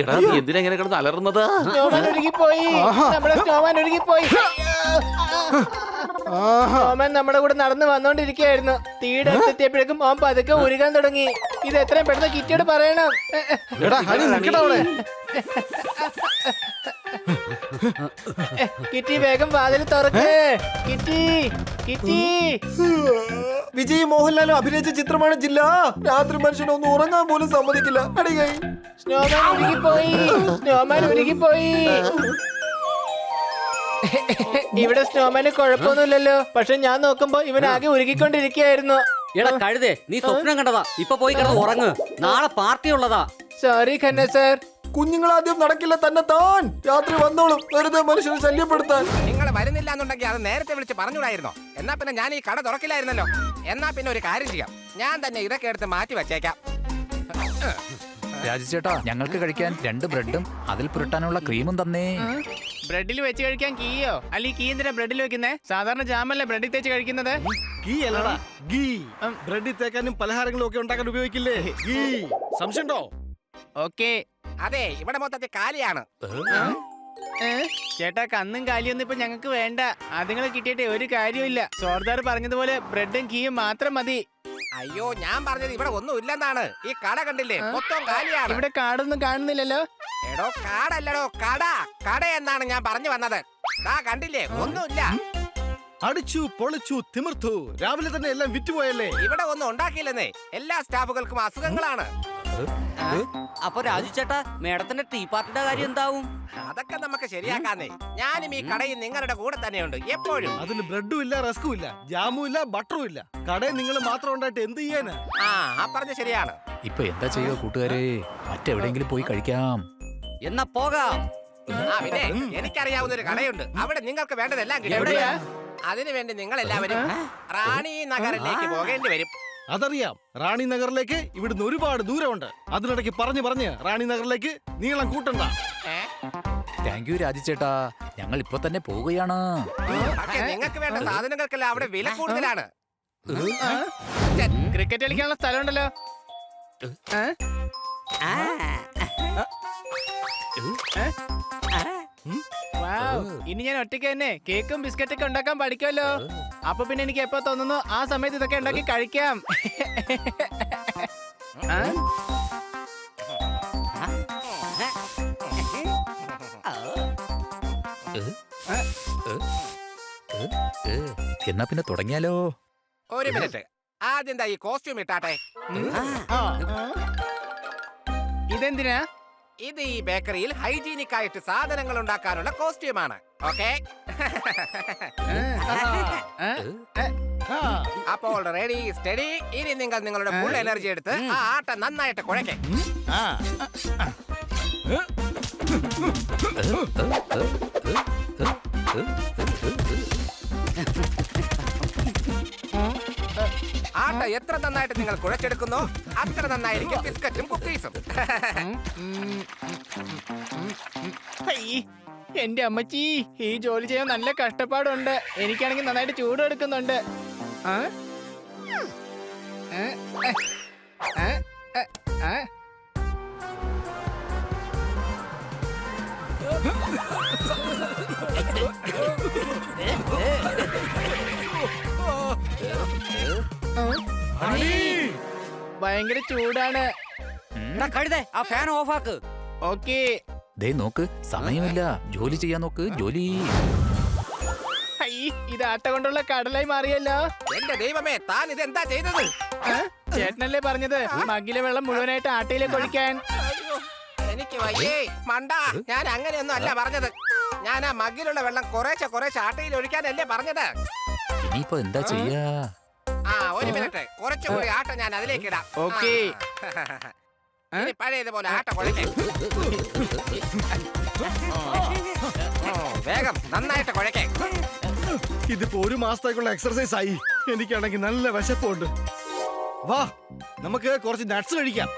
എടാ നീ എന്തിനാ ഇങ്ങനെ കിടന്ന് അലറുന്നത്? സ്നോമാൻ ഒരുങ്ങിപ്പോയി. നമ്മുടെ സ്നോമാൻ ഒരുങ്ങിപ്പോയി. സ്നോമാൻ നമ്മുടെ കൂടെ നടന്നു വന്നോണ്ടിരിക്കുകയായിരുന്നു. തീയുടെ അടുത്തെത്തിയപ്പോഴേക്കും അവൻ പതുക്കെ ഉരുകാൻ തുടങ്ങി. ഇത് എത്രയും പെട്ടെന്ന് കിറ്റിയോട് പറയണം. എടാ ഹണി നിൽക്കടാ അവിടെ. കിറ്റി വേഗം വാതിൽ തുറക്ക്. Kitty kitty. വിജയ് മോഹൻലാലും അഭിനയിച്ച ചിത്രമാണ് ജില്ല. രാത്രി മനുഷ്യനൊന്നും ഉറങ്ങാൻ പോലും സമ്മതിക്കില്ല. അടികൈ. സ്നോമാൻ ഉരുകിപ്പോയി. സ്നോമാൻ ഉരുകിപ്പോയി. ഇവിടെ സ്നോമാന് കുഴപ്പമൊന്നുമില്ലല്ലോ. പക്ഷെ ഞാൻ നോക്കുമ്പോ ഇവൻ ആകെ ഉരുകിക്കൊണ്ടിരിക്കുകയായിരുന്നു. എടാ കഴുതേ, നീ സ്വപ്നം കണ്ടതാ. ഇപ്പൊ പോയി കിടന്ന് ഉറങ്ങ്. നാളെ പാർട്ടി ഉള്ളതാ. Sorry Khanna sir. കുഞ്ഞുങ്ങളാദ്യം നടക്കില്ല തന്നെ താൻ. രാത്രി വന്നോളും വെറുതെ മനുഷ്യനെ ശല്യപ്പെടുത്താൻ. നിങ്ങൾ വരുന്നില്ല എന്നുണ്ടെങ്കിൽ അത് നേരത്തെ വിളിച്ച് പറഞ്ഞുകൂടായിരുന്നോ? എന്നാ പിന്നെ ഞാൻ ഈ കട തുറക്കില്ലായിരുന്നല്ലോ. എന്നാ പിന്നെ ഒരു കാര്യം ചെയ്യാം, ഞാൻ തന്നെ ഇതൊക്കെ എടുത്ത് മാറ്റി വെച്ചേക്കാം. രാജുചേട്ടാ, ഞങ്ങൾക്ക് കഴിക്കാൻ 2 ബ്രെഡും അതിൽ പുരട്ടാനുള്ള ക്രീമും തന്നേ. ബ്രെഡിൽ വെച്ച് കഴിക്കാൻ കീയോ? അല്ല ഈ കീ എന്തിനാ ബ്രെഡിൽ വെക്കുന്നേ? സാധാരണ ജാമല്ലേ ബ്രെഡിൽ തേച്ച് കഴിക്കുന്നത്. ഗീ അല്ലടാ ഗീ. ബ്രെഡിൽ തേക്കാനും പലഹാരങ്ങളും ഒക്കെ ഉണ്ടാക്കാൻ ഉപയോഗിക്കില്ലേ ഗീ. സംശയമുണ്ടോ? ഓക്കെ. അതെ, ഇവിടെ മൊത്തത്തിൽ കാലിയാണ്. ചേട്ടാ കന്നും കാലിയൊന്നും ഇപ്പൊ ഞങ്ങൾക്ക് വേണ്ട. അതുങ്ങളെ കിട്ടിയിട്ട് ഒരു കാര്യമില്ല. സോർദാർ പറഞ്ഞതുപോലെ ബ്രെഡും കീയും മാത്രം മതി. അയ്യോ, ഞാൻ പറഞ്ഞത് ഇവിടെ ഒന്നും ഇല്ലെന്നാണ്. ഈ കട കണ്ടില്ലേ, മൊത്തം കാലിയാണ്. ഇവിടെ കാടൊന്നും കാണുന്നില്ലല്ലോ. എടോ കാടല്ലടോ കട. കട എന്നാണ് ഞാൻ പറഞ്ഞു വന്നത്. ദാ കണ്ടില്ലേ, ഒന്നുമില്ല. അടിച്ചു പൊളിച്ചു തിമിർത്തു. രാവിലെ തന്നെ എല്ലാം വിറ്റുപോയല്ലേ. ഇവിടെ ഒന്നും ഉണ്ടാക്കിയില്ലെന്നേ. എല്ലാ സ്റ്റാഫുകൾക്കും അസുഖങ്ങളാണ്. അപ്പൊ രാജു ചേട്ടാ, മേഡത്തിന്റെ ടീ പാർട്ടിയുടെ കാര്യം എന്താവും? അതൊക്കെ നമുക്ക് ശരിയാക്കാന്നേ. ഞാനും ഈ കടയിൽ നിങ്ങളുടെ കൂടെ തന്നെയുണ്ട് എപ്പോഴും. അതിന് ബ്രെഡും ഇല്ല, റസ്കും ഇല്ല, ജാമും ഇല്ല, ബട്ടറും ഇല്ല. കടയിൽ നിങ്ങൾ മാത്രം ഉണ്ടായിട്ട് എന്ത് ചെയ്യാനാ? ആ പറഞ്ഞ ശരിയാണ്. ഇപ്പൊ എന്താ ചെയ്യുക കൂട്ടുകാരെ? മറ്റെവിടെയെങ്കിലും പോയി കഴിക്കാം. എന്നാ പോകാം. പിന്നെ എനിക്കറിയാവുന്ന ഒരു കടയുണ്ട്. അവിടെ നിങ്ങൾക്ക് വേണ്ടതെല്ലാം കിട്ടും. എവിടെയാ? അതിനുവേണ്ടി നിങ്ങൾ എല്ലാവരും റാണി നഗറിലേക്ക് പോകേണ്ടി വരും. അതറിയാം. റാണി നഗറിലേക്ക് ഇവിടുന്ന് ഒരുപാട് ദൂരമുണ്ട്. അതിനിടയ്ക്ക് പറഞ്ഞ് റാണി നഗറിലേക്ക് നീളം കൂട്ടണ്ട. താങ്ക് യു രാജുചേട്ടാ, ഞങ്ങൾ ഇപ്പൊ തന്നെ പോവുകയാണ്. പക്ഷേ നിങ്ങൾക്ക് വേണ്ട സാധനങ്ങൾക്കെല്ലാം അവിടെ വില കൂടുതലാണ്. ക്രിക്കറ്റ് കളിക്കാനുള്ള സ്ഥലമുണ്ടല്ലോ. ഇനി ഞാൻ ഒറ്റയ്ക്ക് തന്നെ കേക്കും ബിസ്ക്കറ്റൊക്കെ ഉണ്ടാക്കാൻ പഠിക്കുമല്ലോ. അപ്പൊ പിന്നെ എനിക്ക് എപ്പോ തോന്നുന്നു ആ സമയത്ത് ഇതൊക്കെ ഉണ്ടാക്കി കഴിക്കാം. എന്നാ പിന്നെ തുടങ്ങിയാലോ? ഒരു മിനിറ്റ്, ആദ്യം ഈ കോസ്റ്റ്യൂം ഇട്ടാട്ടെ. ഇതെന്തിനാ? ഇത് ഈ ബേക്കറിയിൽ ഹൈജീനിക് ആയിട്ട് സാധനങ്ങൾ ഉണ്ടാക്കാനുള്ള കോസ്റ്റ്യൂമാണ്. ഓക്കെ, അപ്പോൾ റെഡി സ്റ്റഡി. ഇനി നിങ്ങൾ നിങ്ങളുടെ ഫുൾ എനർജി എടുത്ത് ആ ആട്ട നന്നായിട്ട് കുഴക്കേ. ആട്ട എത്ര നന്നായിട്ട് നിങ്ങൾ കുഴച്ചെടുക്കുന്നോ അത്ര നന്നായിരിക്കും ബിസ്ക്കറ്റും കുക്കീസും. എന്റെ അമ്മച്ചി, ഈ ജോലി ചെയ്യാൻ നല്ല കഷ്ടപ്പാടുണ്ട്. എനിക്കാണെങ്കിൽ നന്നായിട്ട് ചൂട് എടുക്കുന്നുണ്ട്. ഭയങ്കര ചൂടാണ്. കഴുതേ, ആ ഫാൻ ഓഫ് ആക്ക്. ഓക്കേ. ദേ നോക്ക്, സമയമില്ല. ജോലി ചെയ്യാൻ നോക്ക്, ജോലി. ഇത് ആട്ട കൊണ്ടുള്ള കടലായി മാറിയല്ലോ. എന്റെ ദൈവമേ, താൻ ഇതെന്താ ചെയ്തത്? ചേട്ടനല്ലേ പറഞ്ഞത് മഗ്ഗിലെ വെള്ളം മുഴുവനായിട്ട് ആട്ടയിലേക്ക് ഒഴിക്കാൻ? എനിക്ക് വയ്യേ മണ്ട, ഞാൻ അങ്ങനെയൊന്നും അല്ല പറഞ്ഞത്. ഞാൻ ആ മഗ്ഗിലുള്ള വെള്ളം കുറേശ്ശെ ആട്ടയിൽ ഒഴിക്കാനല്ലേ പറഞ്ഞത്. ഇനിയിപ്പോ എന്താ ചെയ്യാ? ഒരു മിനിറ്റ്, കുറച്ചുകൂടി ആട്ട ഞാൻ അതിലേക്ക് ഇടാം. ഓക്കേ. പഴയതുപോലെ ആട്ട കുഴക്കേ. വേഗം നന്നായിട്ട് കുഴക്കേ. ഇതിപ്പോ 1 മാസത്തേക്കുള്ള എക്സർസൈസ് ആയി. എനിക്കാണെങ്കിൽ നല്ല വിശപ്പുണ്ട്. വാ, നമുക്ക് കുറച്ച് നട്ട്സ് കഴിക്കാം.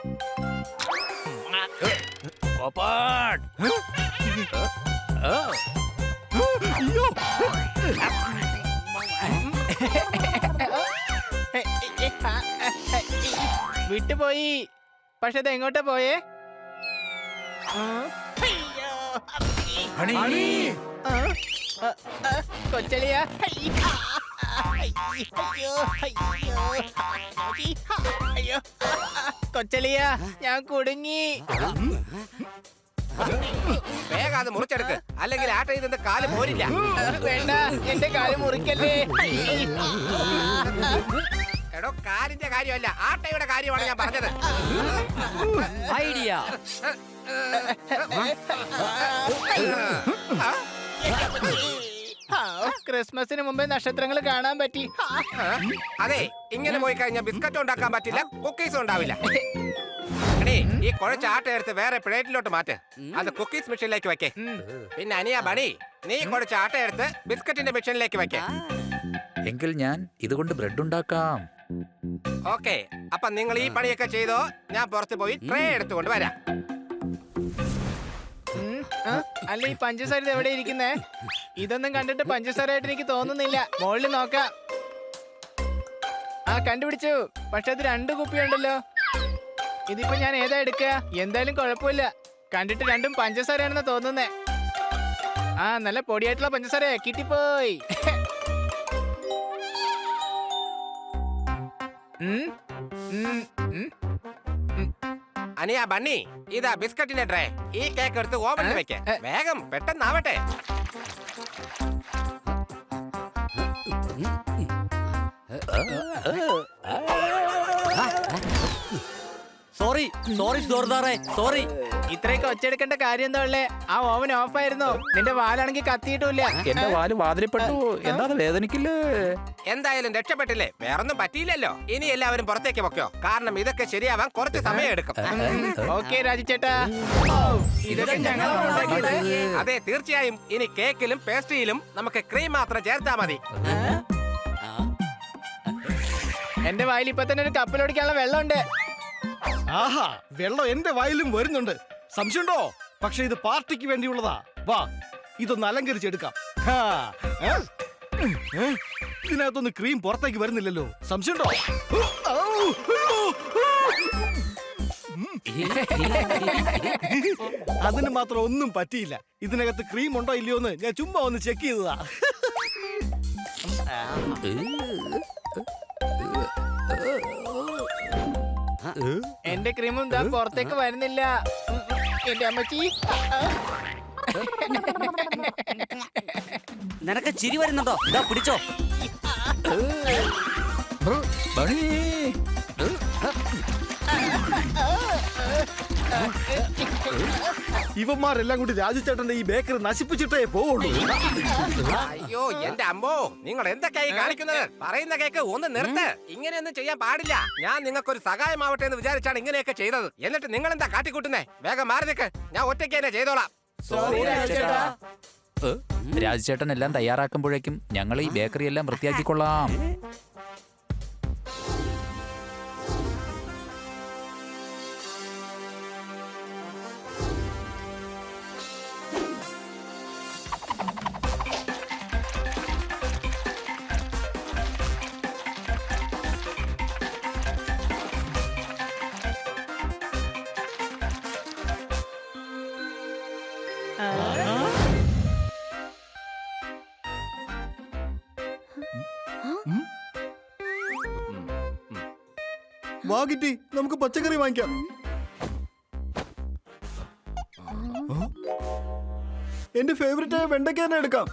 വിട്ടുപോയി. പക്ഷെ ഇത് എങ്ങോട്ടാ പോയേ? കൊച്ചളിയാ, കൊച്ചളിയാ, ഞാൻ കുടുങ്ങി. വേഗം അത് മുറിച്ചെടുക്ക്, അല്ലെങ്കിൽ ആട്ടയിൽ നിന്ന് കാല് പോരില്ല. വേണ്ട, എന്റെ കാല് മുറിക്കല്ലേ. എടോ, കാലിന്റെ കാര്യമല്ല, ആട്ടയുടെ കാര്യമാണ് ഞാൻ പറഞ്ഞത്. ഐഡിയ. ക്രിസ്മസിന് മുമ്പേ നക്ഷത്രങ്ങൾ കാണാൻ പറ്റി. അതെ, ഇങ്ങനെ പോയി കഴിഞ്ഞാൽ ബിസ്ക്കറ്റ് ഉണ്ടാക്കാൻ പറ്റില്ല, കുക്കീസും ഉണ്ടാവില്ല. എടീ, ഈ കുഴച്ച ആട്ട എടുത്ത് വേറെ പ്ലേറ്റിലോട്ട് മാറ്റ്, അത് കുക്കീസ് മെഷീനിലേക്ക് വെക്കേ. പിന്നെ അനിയാ ബണി, നീ കുഴച്ച ആട്ട എടുത്ത് ബിസ്ക്കറ്റിന്റെ മെഷീനിലേക്ക് വെക്കേ. എങ്കിൽ ഞാൻ ഇതുകൊണ്ട് ബ്രെഡ് ഉണ്ടാക്കാം. ഓക്കെ, അപ്പൊ നിങ്ങൾ ഈ പണിയൊക്കെ ചെയ്തോ, ഞാൻ പുറത്ത് പോയി ട്രേ എടുത്തുകൊണ്ട് വരാം. അല്ല, ഈ പഞ്ചസാര ഇത് എവിടെ ഇരിക്കുന്നേ? ഇതൊന്നും കണ്ടിട്ട് പഞ്ചസാര ആയിട്ട് എനിക്ക് തോന്നുന്നില്ല. മുകളിൽ നോക്കാം. ആ, കണ്ടുപിടിച്ചു. പക്ഷെ അത് 2 കുപ്പിയുണ്ടല്ലോ. ഇതിപ്പോ ഞാൻ ഏതാ എടുക്കുക? എന്തായാലും കുഴപ്പമില്ല, കണ്ടിട്ട് രണ്ടും പഞ്ചസാരയാണെന്ന് തോന്നുന്നേ. ആ, നല്ല പൊടിയായിട്ടുള്ള പഞ്ചസാര കിട്ടിപ്പോയി. അനിയാ ബണ്ണി, ഇതാ ബിസ്ക്കറ്റിന്റെ ട്രേ. ഈ കേക്ക് എടുത്ത് ഓവനിൽ വെക്കേ. വേഗം, പെട്ടെന്നാവട്ടെ. സോറി സോറി ജോർദാറെ, സോറി. ഇത്രയൊക്കെ ഒച്ചെടുക്കേണ്ട കാര്യം എന്താ ഉള്ളേ? ആ ഓവൻ ഓഫ് ആയിരുന്നു. നിന്റെ വാലാണെങ്കിൽ കത്തിയിട്ടില്ല. എന്റെ വാല് വാതിലിപ്പെട്ടു. എന്താ വേദനിക്കില്ലേ? എന്തായാലും രക്ഷപ്പെട്ടില്ലേ, വേറൊന്നും പറ്റിയില്ലല്ലോ. ഇനി എല്ലാവരും പുറത്തേക്ക് പൊക്കോ, കാരണം ഇതൊക്കെ ശരിയാവാൻ കുറച്ച് സമയം എടുക്കും. ഓക്കെ രാജുചേട്ടാ, ഇതൊക്കെ ഞങ്ങളാണ് ഉണ്ടാക്കിയത്. അതെ, തീർച്ചയായും. ഇനി കേക്കിലും പേസ്ട്രിയിലും നമുക്ക് ക്രീം മാത്രം ചേർത്താ മതി. എന്റെ വായിൽ ഇപ്പൊ തന്നെ ഒരു കപ്പലോടിക്കാനുള്ള വെള്ളമുണ്ട്. ആഹാ, വെള്ളം എന്റെ വായിലും വരുന്നുണ്ട്. സംശയമുണ്ടോ? പക്ഷെ ഇത് പാർട്ടിക്ക് വേണ്ടിയുള്ളതാ. വാ, ഇതൊന്ന് അലങ്കരിച്ചെടുക്കാം. ഇതിനകത്തൊന്ന് ക്രീം പുറത്തേക്ക് വരുന്നില്ലല്ലോ. സംശയമുണ്ടോ? അതിന് മാത്രം ഒന്നും പറ്റിയില്ല. ഇതിനകത്ത് ക്രീം ഉണ്ടോ ഇല്ലയോ എന്ന് ഞാൻ ചുമ്മാ ഒന്ന് ചെക്ക് ചെയ്തതാ. എന്റെ ക്രീമും ദാ പുറത്തേക്ക് വരുന്നില്ല. എന്റെ അമ്മച്ചി, നിനക്ക് ചിരി വരുന്നുണ്ടോ? ഇതാ പിടിച്ചോ. ഇവന്മാരെല്ലാം കൂടി രാജുചേട്ടന്റെ ഈ ബേക്കറി നശിപ്പിച്ചിട്ടേ പോവുള്ളൂ. അയ്യോ എന്റെ അമ്മോ, നിങ്ങൾ എന്തൊക്കെയായി കാണിക്കുന്നത്? പറയുന്ന കേക്ക് ഒന്ന് നിർത്ത്. ഇങ്ങനെയൊന്നും ചെയ്യാൻ പാടില്ല. ഞാൻ നിങ്ങൾക്കൊരു സഹായമാവട്ടെ എന്ന് വിചാരിച്ചാണ് ഇങ്ങനെയൊക്കെ ചെയ്തത്. എന്നിട്ട് നിങ്ങൾ എന്താ കാട്ടിക്കൂട്ടുന്നേ? വേഗം മാറി നിൽക്ക്, ഞാൻ ഒറ്റയ്ക്ക് തന്നെ ചെയ്തോളാം. രാജുചേട്ടൻ എല്ലാം തയ്യാറാക്കുമ്പോഴേക്കും ഞങ്ങൾ ഈ ബേക്കറി എല്ലാം വൃത്തിയാക്കിക്കൊള്ളാം. വാ കിറ്റി, നമുക്ക് പച്ചക്കറി വാങ്ങിക്കാം. എന്റെ ഫേവറേറ്റ് ആയ വെണ്ടയ്ക്ക തന്നെ എടുക്കാം.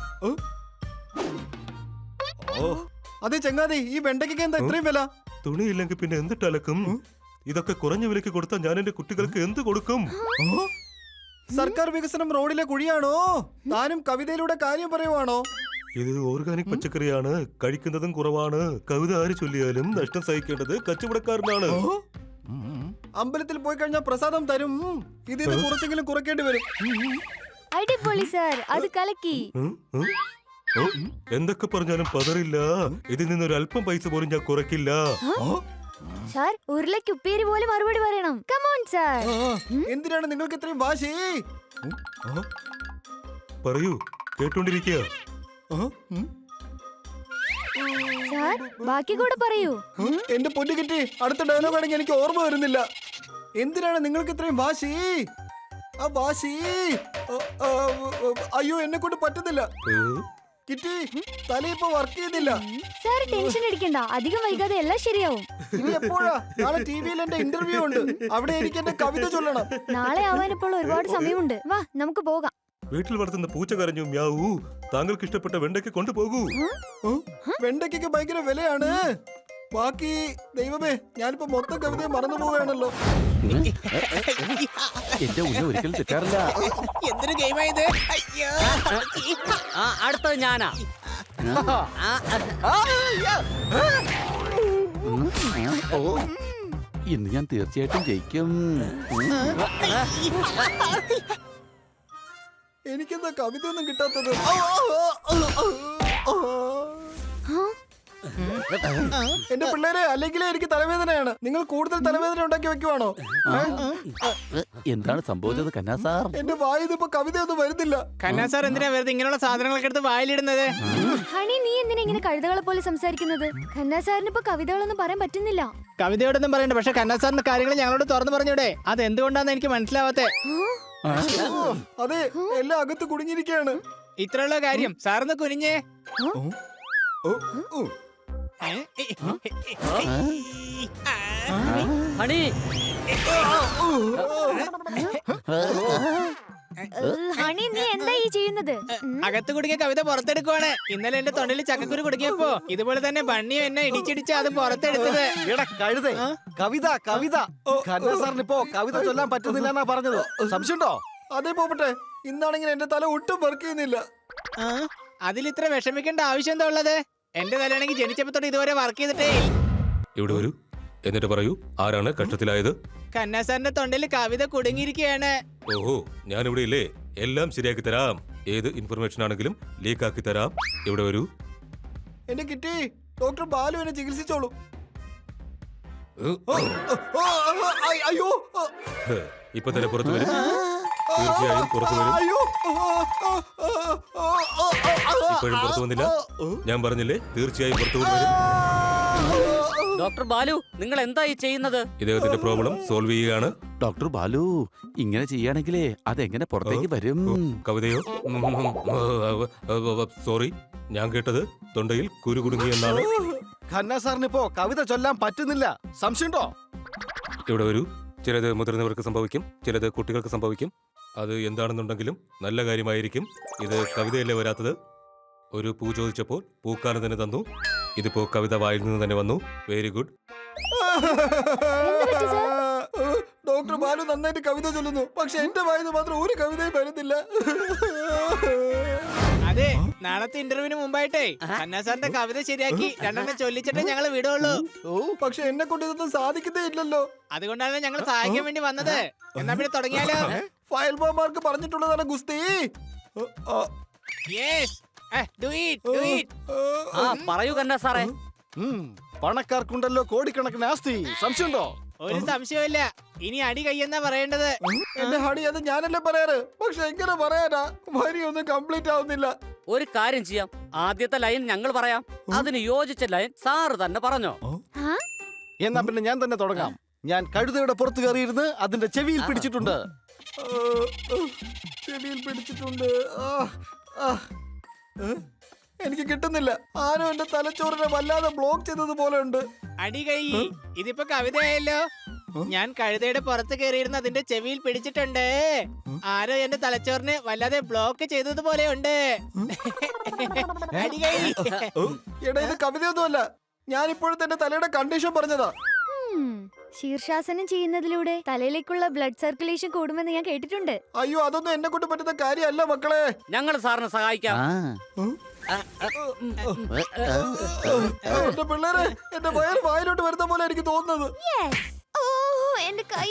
അതെ ചങ്ങാതി, ഈ വെണ്ടയ്ക്ക് എന്താ ഇത്രയും വില? തുണിയില്ലെങ്കിൽ പിന്നെ എന്തിട്ട് അലക്കും? ഇതൊക്കെ കുറഞ്ഞ വിലക്ക് കൊടുത്താൽ ഞാൻ എന്റെ കുട്ടികൾക്ക് എന്ത് കൊടുക്കും? സർക്കാർ വികസനം റോഡിലെ കുഴിയാണോ? താനും കവിതയിലൂടെ കാര്യം പറയുവാണോ? ഇത് ഓർഗാനിക് പച്ചക്കറിയാണ്, കഴിക്കുന്നതും കുറവാണ്. കവിത ആര് ചൊല്ലിയാലും നഷ്ടം സഹിക്കേണ്ടത് കച്ചവടക്കാരനാണ്. അമ്പലത്തിൽ പോയി കഴിഞ്ഞാൽ പ്രസാദം തരും. ഇതിന് കുറച്ചെങ്കിലും കുറയ്ക്കേണ്ടി വരും. അടിപൊളി സാർ, അത് കലക്കി. എന്തൊക്കെ പറഞ്ഞാലും പതറില്ല. ഇതിൽ നിന്നൊരു അല്പം പൈസ പോലും ഞാൻ കുറയ്ക്കില്ല. സാർ ഉരുളയ്ക്ക് ഉപ്പേരി പോലെ മറുപടി പറയണം. Come on sir. എന്തിനാണ് നിങ്ങൾക്ക് ഇത്രയും വാശി? പറയൂ, കേട്ടോണ്ടിരിക്കുക. സാർ ബാക്കി കൂടെ പറയൂ. എന്റെ പൊന്നു കിട്ടി, അടുത്ത ഡയലോഗ് ആണെങ്കിൽ എനിക്ക് ഓർമ്മ വരുന്നില്ല. എന്തിനാണ് നിങ്ങൾക്ക് ഇത്രയും വാശി? ആ വാശി. അയ്യോ, എന്നെ കൊണ്ട് പറ്റുന്നില്ല. കിട്ടി, തല ഇപ്പൊ വർക്ക് ചെയ്യുന്നില്ല. സാർ ടെൻഷൻ അടിക്കണ്ട, അധികം വൈകാതെ എല്ലാം ശരിയാവും. ഇനി എപ്പോഴാ? നാളെ ടിവിയിൽ എന്റെ ഇന്റർവ്യൂ ഉണ്ട്. അവിടെ എനിക്ക് എന്റെ കവിത ചൊല്ലണം. നാളെ ആവാനിപ്പോൾ ഒരുപാട് സമയമുണ്ട്. വാ നമുക്ക് പോകാം. വീട്ടിൽ വളർത്തുന്ന പൂച്ച കരഞ്ഞു മ്യാവൂ. താങ്കൾക്ക് ഇഷ്ടപ്പെട്ട വെണ്ടയ്ക്ക് കൊണ്ടുപോകൂ. വെണ്ടയ്ക്കൊക്കെ ഭയങ്കര വിലയാണ്. ബാക്കി ദൈവമേ, ഞാനിപ്പോ മൊത്തം കവിതയെ മറന്നു പോവുകയാണല്ലോ. എന്റെ ഉള്ളിൽ ഒരിക്കലും തെറ്റാറില്ല. എന്തൊരു ഗെയിമായത്? അടുത്തത് ഞാനാ. ഇന്ന് ഞാൻ തീർച്ചയായിട്ടും ജയിക്കും. എനിക്കെന്താ കവിത ഒന്നും കിട്ടാത്തത്? എന്റെ പിള്ളേരെ, അല്ലെങ്കിലേ എനിക്ക് തലവേദനയാണ്. നിങ്ങൾ കൂടുതൽ തലവേദന ഉണ്ടാക്കി വെക്കുവാണോ? എന്താണ് സംഭവിച്ചത് കന്നാ സാർ? എന്റെ വായിൽ ഇപ്പൊ കവിതയൊന്നും വരുന്നില്ല. കന്നാ സാർ എന്തിനാ വെറുതെ ഇങ്ങനെയുള്ള സാധനങ്ങളൊക്കെ എടുത്ത് വായിലിടുന്നത്? ഹണി, നീ എന്തിനാ ഇങ്ങനെ കഴുതകളെ പോലെ സംസാരിക്കുന്നത്? ഖന്നാ സാറിന് ഇപ്പൊ കവിതകളൊന്നും പറയാൻ പറ്റുന്നില്ല. കവിതയോടൊന്നും പറയണ്ട, പക്ഷെ കന്നാ സാറിന്റെ കാര്യങ്ങൾ ഞങ്ങളോട് തുറന്നു പറഞ്ഞൂടെ? അത് എന്തുകൊണ്ടാന്ന് എനിക്ക് മനസ്സിലാവാത്തെ. അതെ, എല്ലാം അകത്ത് കുടുങ്ങിയിരിക്കുകയാണ്. ഇത്രയുള്ള കാര്യം സാറിന്ന് കുനിഞ്ഞേ. ഹണി, ഹണി, നീ എന്താ ഈ ചെയ്യുന്നത്? അകത്ത് കുടുങ്ങിയ കവിത പുറത്തെടുക്കുവാണ്. ഇന്നലെ എന്റെ തൊണ്ടിൽ ചക്കക്കുരു കുടുങ്ങിയപ്പോ ഇതുപോലെ തന്നെ ബണ്ണിയും എന്നെ ഇടിച്ചിടിച്ച് അത് പുറത്തെടുത്തത്. കഴുതേ, കവിത കവിത. ഖന്നാ സാറിന് ഇപ്പോ കവിത ചൊല്ലാൻ പറ്റുന്നില്ല എന്നാ പറഞ്ഞത്. സംശയമുണ്ടോ? അതേ പോട്ടെ, ഇന്നാണെങ്കിൽ എന്റെ തല ഒട്ടും വർക്ക് ചെയ്യുന്നില്ല. അതിലിത്ര വിഷമിക്കേണ്ട ആവശ്യം എന്താ ഉള്ളത്? എന്റെ തലയാണെങ്കിൽ ജനിച്ചപ്പോ തൊട്ട് ഇതുവരെ വർക്ക് ചെയ്തിട്ടേ. ഇവിടെ വരൂ, എന്നിട്ട് പറയൂ, ആരാണ് കഷ്ടത്തിലായത്? കന്നാ സാറിന്റെ തൊണ്ടിൽ കവിത കുടുങ്ങിയിരിക്കുകയാണ്. ഓഹോ, ഞാൻ ഇവിടെ ഇല്ലേ, എല്ലാം ശരിയാക്കി തരാം. ഏത് ഇൻഫർമേഷൻ ആണെങ്കിലും ലീക്ക് ആക്കി തരാം. ഇവിടെ വരൂ. എന്റെ കിട്ടി, ഡോക്ടർ ബാലു എന്നെ ചികിത്സിച്ചോളൂ. അയ്യോ, ഇപ്പൊ തന്നെ പുറത്തു വരും. തീർച്ചയായും പുറത്തു വരും. ഇപ്പോഴും പുറത്തു വന്നില്ല. ഞാൻ പറഞ്ഞില്ലേ, തീർച്ചയായും പുറത്തു വരും. ഡോക്ടർ ബാലു, നിങ്ങൾ എന്താ ഈ ചെയ്യുന്നത്? ഇദ്ദേഹത്തിന്റെ പ്രോബ്ലം സോൾവ് ചെയ്യുകയാണ്. ഡോക്ടർ ബാലു, ഇങ്ങനെ ചെയ്യുകയാണെങ്കിലേ അതെങ്ങനെ പുറത്തേക്ക് വരും? കവിതയോ? സോറി, ഞാൻ കേട്ടത് തൊണ്ടയിൽ കുരു കുടുങ്ങിയെന്നാണ്. ഖന്നാ സാറിന് ഇപ്പോ കവിത ചൊല്ലാൻ പറ്റുന്നില്ല. സംശയമുണ്ടോ? ഇവിടെ വരൂ. ചിലത് മുതിർന്നവർക്ക് സംഭവിക്കും, ചിലത് കുട്ടികൾക്ക് സംഭവിക്കും. അത് എന്താണെന്നുണ്ടെങ്കിലും നല്ല കാര്യമായിരിക്കും. ഇത് കവിതയല്ലേ വരാത്തത്? ഒരു പൂ ചോദിച്ചപ്പോൾ പൂക്കാലം തന്നെ തന്നു. ഇതിപ്പോ കവിത വായിൽ നിന്ന് തന്നെ വന്നു. Very good. ഡോക്ടർ ബാലു നന്നായിട്ട് കവിത ചൊല്ലുന്നു, പക്ഷെ എന്റെ വായിൽ നിന്ന് മാത്രം ഒരു കവിതയും വരുന്നില്ല. അതെ, നാളത്തെ ഇന്റർവ്യൂവിന് മുമ്പായിട്ടേ കന്നാ സാറിന്റെ കവിത ശരിയാക്കി രണ്ടെണ്ണം ചൊല്ലിച്ചിട്ടേ ഞങ്ങൾ വിടുള്ളൂ. പക്ഷെ എന്നെ കൊണ്ട് ഇതൊന്നും സാധിക്കുന്നേ ഇല്ലല്ലോ. അതുകൊണ്ടാണ് ഞങ്ങൾ സഹായിക്കാൻ വേണ്ടി വന്നത്. എന്നാ പിന്നെ തുടങ്ങിയാലോ? ഫയൽബോമാർക്ക് പറഞ്ഞിട്ടുള്ളതാണ് ഗുസ്തി. Yes, do it, do it. പറയൂ കന്നാ സാറേ. പണക്കാർക്കുണ്ടല്ലോ കോടിക്കണക്കിന് ആസ്തി. സംശയമുണ്ടോ? ഒരു സംശയമില്ല. ഇനി അടി കയ്യെന്നാ പറയേണ്ടത്. എന്റെ ഹടി, അത് ഞാനല്ലേ പറയാറ്. പക്ഷെ എങ്ങനെ പറയാനാ? വരി ഒന്നും കംപ്ലീറ്റ് ആവുന്നില്ല. ഒരു കാര്യം ചെയ്യാം, ആദ്യത്തെ ലൈൻ ഞങ്ങൾ പറയാം, അതിന് യോജിച്ച ലൈൻ സാറ് തന്നെ പറഞ്ഞോ. എന്നാ പിന്നെ ഞാൻ തന്നെ തുടങ്ങാം. ഞാൻ കഴുതയുടെ പുറത്ത് കയറിയിരുന്ന് അതിന്റെ ചെവിയിൽ പിടിച്ചിട്ടുണ്ട്. ചെവിയിൽ പിടിച്ചിട്ടുണ്ട്. എനിക്ക് കിട്ടുന്നില്ല. ആരോ എന്റെ തലച്ചോറിനെ വല്ലാതെ ബ്ലോക്ക് ചെയ്തതുപോലെ ഉണ്ട്. അടി കൈ, ഇതിപ്പോ കവിതയായല്ലോ. ഞാൻ കഴുതയുടെ പുറത്ത് കയറിയിരുന്ന് അതിന്റെ ചെവിയിൽ പിടിച്ചിട്ടുണ്ട്. ആരോ എന്റെ തലച്ചോറിനെ വല്ലാതെ ബ്ലോക്ക് ചെയ്തതുപോലെ ഉണ്ട്. അടി കൈ. എടാ, ഇത് കവിതയൊന്നുമല്ല. ഞാൻ ഇപ്പോഴത്തെ എന്റെ തലയുടെ കണ്ടീഷൻ പറഞ്ഞതാ. ശീർഷാസനം ചെയ്യുന്നതിലൂടെ തലയിലേക്കുള്ള ബ്ലഡ് സർക്കുലേഷൻ കൂടുമെന്ന് ഞാൻ കേട്ടിട്ടുണ്ട്. അയ്യോ, അതൊന്നും എന്നെ കൊണ്ട് പറ്റുന്ന കാര്യമല്ല മക്കളെ. ഞങ്ങൾ സാറിനെ സഹായിക്കാം. എന്റെ പിള്ളേരെ, എന്റെ വയറ് വായിലോട്ട് വരുന്ന പോലെ എനിക്ക് തോന്നുന്നത്. എന്റെ കൈ.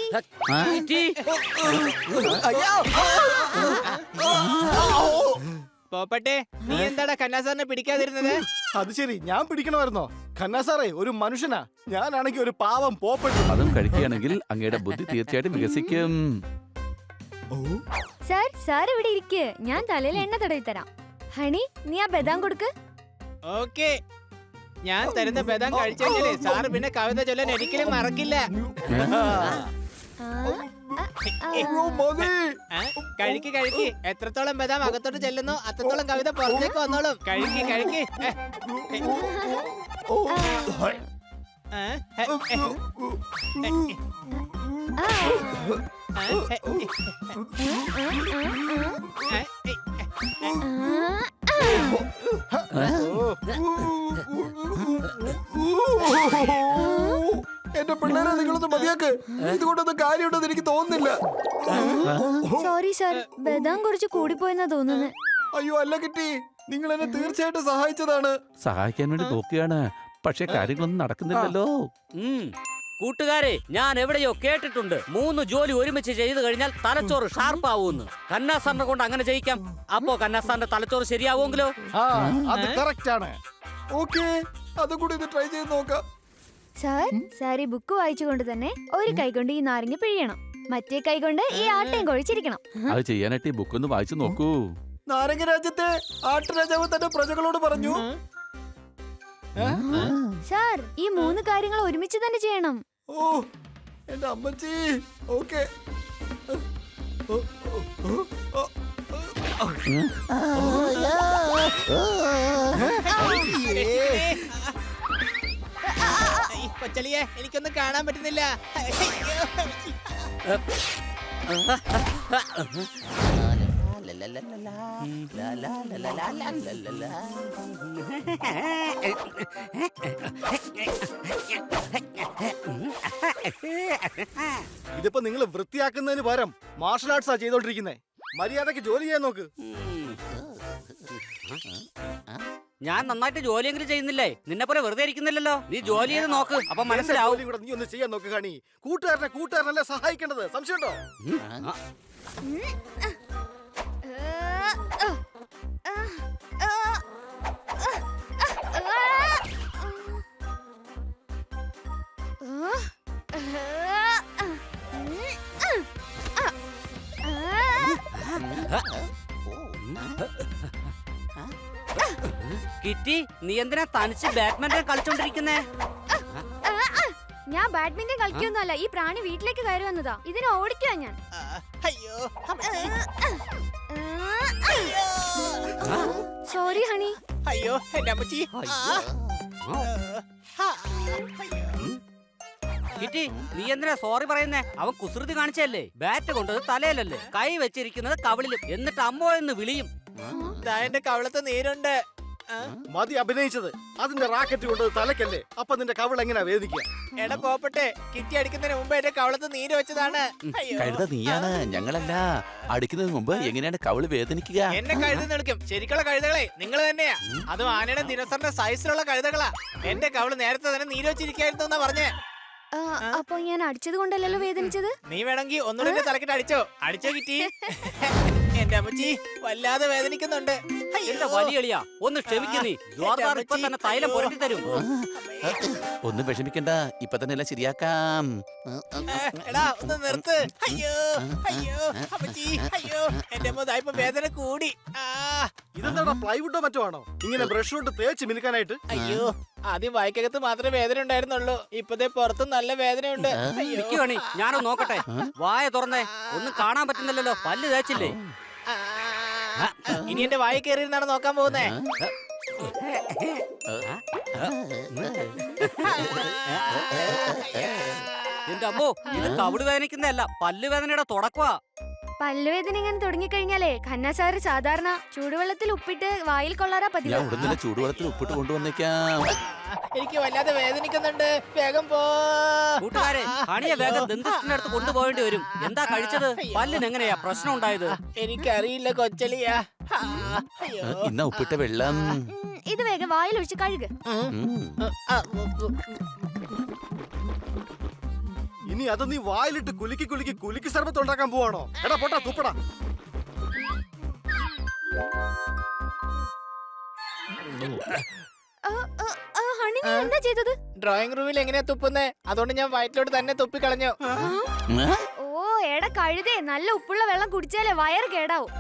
പോപ്പട്ടെ, നീ എന്താടാ കന്നാ സാറിനെ പിടിക്കാതിരുന്നത്? അത് ശരി, ഞാൻ പിടിക്കണമായിരുന്നോ? ഖന്ന സാറേ ഒരു മനുഷ്യനാ, ഞാനാണെങ്കിൽ ഒരു പാവം പോപ്പെട്ടു. അതും കഴിക്കുകയാണെങ്കിൽ അങ്ങയുടെ ബുദ്ധി തീർച്ചയായിട്ടും വികസിക്കും. സാർ ഇവിടെ ഇരിക്ക്, ഞാൻ തലയിൽ എണ്ണ തടവി തരാം. ഹണി, നീ ആ ബദാം കൊടുക്ക്. ഓക്കെ, ഞാൻ തരുന്ന ബദാം കഴിച്ചെങ്കിലേ സാറ് പിന്നെ കവിത ചൊല്ലാൻ ഒരിക്കലും മറക്കില്ല. കഴിക്ക് കഴിക്ക്, എത്രത്തോളം ബദാം അകത്തോട്ട് ചെല്ലുന്നു അത്രത്തോളം കവിത പുറത്തേക്ക് വന്നോളും. കഴിക്ക് കഴിക്ക്. എന്റെ പിള്ളേരെ നിങ്ങളൊന്ന് മതിയാക്ക്, ഇതുകൊണ്ടൊന്നും കാര്യമുണ്ടെന്ന് എനിക്ക് തോന്നുന്നില്ല. സോറി സാർ, ബദാം കുറച്ച് കൂടിപ്പോയെന്നാ തോന്നുന്നത്. അയ്യോ അല്ല കിട്ടി, നിങ്ങൾ എന്നെ തീർച്ചയായിട്ടും സഹായിച്ചതാണ്. സഹായിക്കാൻ വേണ്ടി നോക്കുകയാണ്, പക്ഷെ കാര്യങ്ങളൊന്നും നടക്കുന്നില്ലല്ലോ. കൂട്ടുകാരെ, ഞാൻ എവിടെയോ കേട്ടിട്ടുണ്ട് 3 ജോലി ഒരുമിച്ച് ചെയ്തു കഴിഞ്ഞാൽ തലച്ചോറ് ഷാർപ്പാവൂന്ന്. കന്നാ സാറിനെ കൊണ്ട് അങ്ങനെ ചെയ്യിക്കാം. അപ്പോ കന്നാ സാറിന്റെ തലച്ചോറ് ശരിയാവുമെങ്കിലോ? അത് കറക്റ്റ് ആണ്. ഓക്കേ, അതുകൂടി ഇത് ട്രൈ ചെയ്ത് നോക്കാം. സാർ ഈ ബുക്ക് വായിച്ചുകൊണ്ട് തന്നെ ഒരു കൈ കൊണ്ട് ഈ നാരങ്ങ പിഴിയണം, മറ്റേ കൈ കൊണ്ട് ഈ ആട്ടയും കൊഴിച്ചിരിക്കണം. അത് ചെയ്യാനായിട്ട് ഈ ബുക്ക് ഒന്ന് വായിച്ചു നോക്കൂ. നാരങ്ങ രാജ്യത്തെ ആട്ടുരാജാവ് തന്റെ പ്രജകളോട് പറഞ്ഞു. സാർ, ഈ 3 കാര്യങ്ങൾ ഒരുമിച്ച് തന്നെ ചെയ്യണം. ഓ എന്റെ അമ്മച്ചി. ഓക്കേ, കൊച്ചളിയെ എനിക്കൊന്നും കാണാൻ പറ്റുന്നില്ല. ഇതിപ്പോ നിങ്ങൾ വൃത്തിയാക്കുന്നതിന് പകരം മാർഷൽ ആർട്സാ ചെയ്തോണ്ടിരിക്കുന്നേ. മര്യാദക്ക് ജോലി ചെയ്യാൻ നോക്ക്. ഞാൻ നന്നായിട്ട് ജോലിയെങ്കിലും ചെയ്യുന്നില്ലേ? നിന്നെ പോലെ വെറുതെ ഇരിക്കുന്നില്ലല്ലോ. നീ ജോലി ചെയ്ത് നോക്ക്, അപ്പൊ മനസ്സിലാവും. നീ ഒന്ന് ചെയ്യാൻ നോക്ക് ഹണി. കൂട്ടുകാരനല്ലേ സഹായിക്കേണ്ടത്, സംശയമുണ്ടോ? കിറ്റി, നീ എന്തിനാ തനിച്ച് ബാഡ്മിന്റൺ കളിച്ചോണ്ടിരിക്കുന്നേ? ഞാൻ ബാഡ്മിന്റൺ കളിക്കൊന്നുമല്ല, ഈ പ്രാണി വീട്ടിലേക്ക് കയറി വന്നതാ. ഇതിനെ ഓടിക്കുവാ ഞാൻ. അയ്യോ സോറി ഹണി. അയ്യോ എന്റെ അമ്മച്ചി. കിറ്റി, നീ എന്തിനാ സോറി പറയുന്നേ? അവൻ കുസൃതി കാണിച്ചല്ലേ. ബാറ്റ് കൊണ്ടത് തലയിലല്ലേ, കൈ വെച്ചിരിക്കുന്നത് കവിളിലും. എന്നിട്ട് അമ്മോ എന്ന് വിളിയും. എന്റെ കവിളത്ത് നീരുണ്ട്. മതി അഭിനയിച്ചത്. അതിന്റെ റാക്കറ്റ് കൊണ്ടത് തലക്കല്ലേ, അപ്പൊ നിന്റെ കവിൾ എങ്ങനെയാ വേദിക്കുക? എടാ പോപ്പട്ടെ, കിറ്റി അടിക്കുന്നതിന് മുമ്പ് എന്റെ കവിളത്ത് നീര് വെച്ചതാണ്. കഴുത നീയാണ്, ഞങ്ങളല്ല. അടിക്കുന്നതിന് മുമ്പ് എങ്ങനെയാണ് കവിള് വേദനിക്കുക? എന്നെ കഴുതെന്ന് വിളിക്കും. ശരിക്കുള്ള കഴുതകളെ നിങ്ങൾ തന്നെയാ. അതും ആനയുടെ ദിനോസറിന്റെ സൈസിലുള്ള കഴുതകളാ. എന്റെ കവിള് നേരത്തെ തന്നെ നീര് വെച്ചിരിക്കായിരുന്നു എന്നാ പറഞ്ഞേ. അപ്പൊ ഞാൻ അടിച്ചത് കൊണ്ടല്ലല്ലോ വേദനിച്ചത്. നീ വേണമെങ്കിൽ ഒന്നുകൂടെ തലക്കിട്ട് അടിച്ചോ കിറ്റി. എന്റെ അമ്മച്ചി വല്ലാതെ വേദനിക്കുന്നുണ്ട്. എന്റെ വലിയ ഒന്ന് ക്ഷമിക്കുന്നീ. ഇപ്പൊ തന്നെ തൈലം പുരട്ടി തരും. ഒന്നും വിഷമിക്കണ്ട, ഇപ്പൊ തന്നെ എല്ലാം ശരിയാക്കാം. എടാ ഒന്ന് നിർത്ത്. അയ്യോ അയ്യോ അമ്മച്ചി, അയ്യോ എന്റെ അമ്മ ഇപ്പൊ വേദന കൂടി. ഇതെന്താ പ്ലൈവുഡോ മറ്റോ ആണോ ഇങ്ങനെ ബ്രഷ് കൊണ്ട് തേച്ച് മിനുക്കാനായിട്ട്? അയ്യോ, ആദ്യം വായിക്കകത്ത് മാത്രമേ വേദന ഉണ്ടായിരുന്നുള്ളൂ. ഇപ്പതേ പുറത്തും നല്ല വേദനയുണ്ട്. ഞാനൊന്ന് നോക്കട്ടെ. വായ തുറന്നേ. ഒന്നും കാണാൻ പറ്റുന്നില്ലല്ലോ. പല്ല് തേച്ചില്ലേ? ഇനി എന്റെ വായ കയറിയിരുന്നാണ് നോക്കാൻ പോകുന്നേ. എന്റെ അമ്മോ, ഇത് കവിട് വേദനിക്കുന്നതല്ല, പല്ല് വേദനയുടെ തുടക്കമാ. പല്ലുവേദന ഇങ്ങനെ തുടങ്ങിക്കഴിഞ്ഞാലേ ഖന്ന സാറ് സാധാരണ ചൂടുവെള്ളത്തിൽ ഉപ്പിട്ട് വായിൽ കൊള്ളാറാ പതിവ്. ഞാൻ ഉടനെ ചൂടുവെള്ളത്തിൽ ഉപ്പിട്ട് കൊണ്ടുവന്നേക്കാം. എനിക്ക് വല്ലാതെ വേദനിക്കുന്നുണ്ട്. വേഗം പോ കൂട്ടുകാരെ. ഹണിയെ വേഗം ദന്തസ്റ്റിന്റെ അടുത്ത് കൊണ്ടുപോകേണ്ടി വരും. എന്താ കഴിച്ചത്? പല്ലിന് എങ്ങനെയാ പ്രശ്നം ഉണ്ടായത്? എനിക്കറിയില്ല കൊച്ചലിയാ. ഇന്ന ഉപ്പിട്ട വെള്ളം ഇത് വേഗം വായിൽ ഒഴിച്ച് കഴുക്. ഇനി അത് നീ വായിലിട്ട് കുലുക്കി സർബത്ത് ഉണ്ടാക്കാൻ പോവാണോ? എടാ പോട്ടാ, തുപ്പടാ. ഹണി നീ എന്താ ചെയ്തത്? ഡ്രോയിങ് റൂമിൽ എങ്ങനെയാ തുപ്പുന്നേ? അതുകൊണ്ട് ഞാൻ വയറ്റിലോട്ട് തന്നെ തുപ്പിക്കളഞ്ഞു. ഓ എടാ കഴുതേ, നല്ല ഉപ്പുള്ള വെള്ളം കുടിച്ചാലേ വയറ് കേടാവും.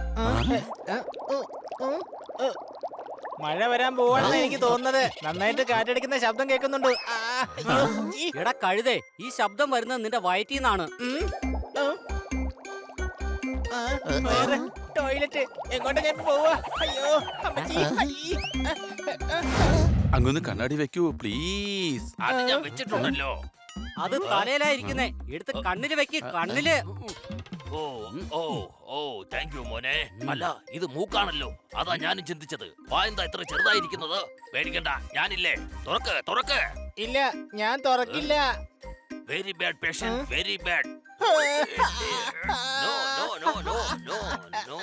മഴ വരാൻ പോവാണെന്ന് എനിക്ക് തോന്നുന്നത്. നന്നായിട്ട് കാറ്റടിക്കുന്ന ശബ്ദം കേൾക്കുന്നുണ്ട്. എടാ കഴുതേ, ഈ ശബ്ദം വരുന്നത് നിന്റെ വയറ്റിൽ നിന്നാണ്. ടോയ്ലറ്റ് എങ്ങോട്ടാ ഞാൻ പോവാ? അയ്യോ അമ്മച്ചി. അങ്ങൊന്ന് കണ്ണാടി വെക്കൂ പ്ലീസ്. അത് ഞാൻ വെച്ചിട്ടുണ്ടല്ലോ. അത് തലയിലായിരിക്കുന്നേ, എടുത്ത് കണ്ണില് വെക്ക്. കണ്ണില്. ഓ ഓ ഓ താങ്ക് യു മോനെ. അല്ല ഇത് മൂക്കാണല്ലോ, അതാ ഞാനും ചിന്തിച്ചത്. വായെന്താ ഇത്ര ചെറുതായിരിക്കുന്നത്? പേടിക്കണ്ട, ഞാനില്ലേ. തുറക്ക് തുറക്ക്. ഇല്ല, ഞാൻ തുറക്കില്ല. Very bad patient, very bad. No no no no no no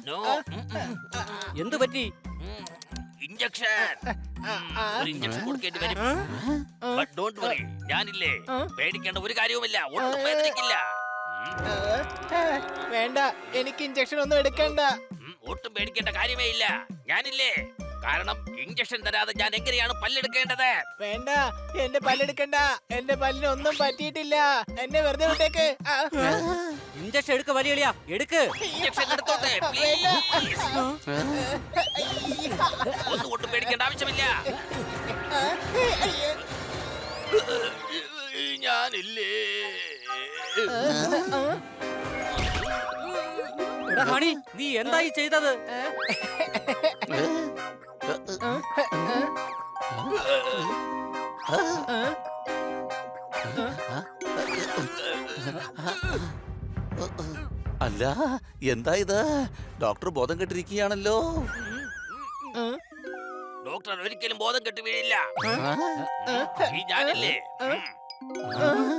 no. എന്ത് പറ്റി? ഇഞ്ചക്ഷൻ. ഒരു ഇഞ്ചക്ഷൻ കൊടുക്കേണ്ടി വരും. ബട്ട് ഡോണ്ട് വറി, ഞാനില്ലേ. പേടിക്കേണ്ട ഒരു കാര്യവുമില്ല, ഒട്ടും വേദനിക്കില്ല. വേണ്ട, എനിക്ക് ഇഞ്ചക്ഷൻ ഒന്നും എടുക്കണ്ട. ഒട്ടും പേടിക്കേണ്ട കാര്യമേ ഇല്ല, ഞാനില്ലേ. കാരണം ഇഞ്ചക്ഷൻ തരാതെ ഞാൻ എങ്ങനെയാണ് പല്ലെടുക്കേണ്ടത്? വേണ്ട, എന്റെ പല്ലെടുക്കണ്ട. എന്റെ പല്ലിന് ഒന്നും പറ്റിയിട്ടില്ല. എന്നെ വെറുതെ വിട്ടേക്ക്. ഇഞ്ചക്ഷൻ എടുക്ക വലിയ എടുക്ക്. ഇഞ്ചക്ഷൻ എടുത്തോട്ടെ പ്ലീസ്. ഒന്നും ഒട്ടും പേടിക്കേണ്ട ആവശ്യമില്ല. ഞാനില്ലേ. എടാ ഹണി, നീ എന്തായി ചെയ്തത്? അല്ല എന്താ ഇത്? ഡോക്ടർ ബോധം കെട്ടിരിക്കുകയാണല്ലോ. ഡോക്ടർ ഒരിക്കലും ബോധം കെട്ട് വീഴില്ല. ഈ ഞാനില്ലേ.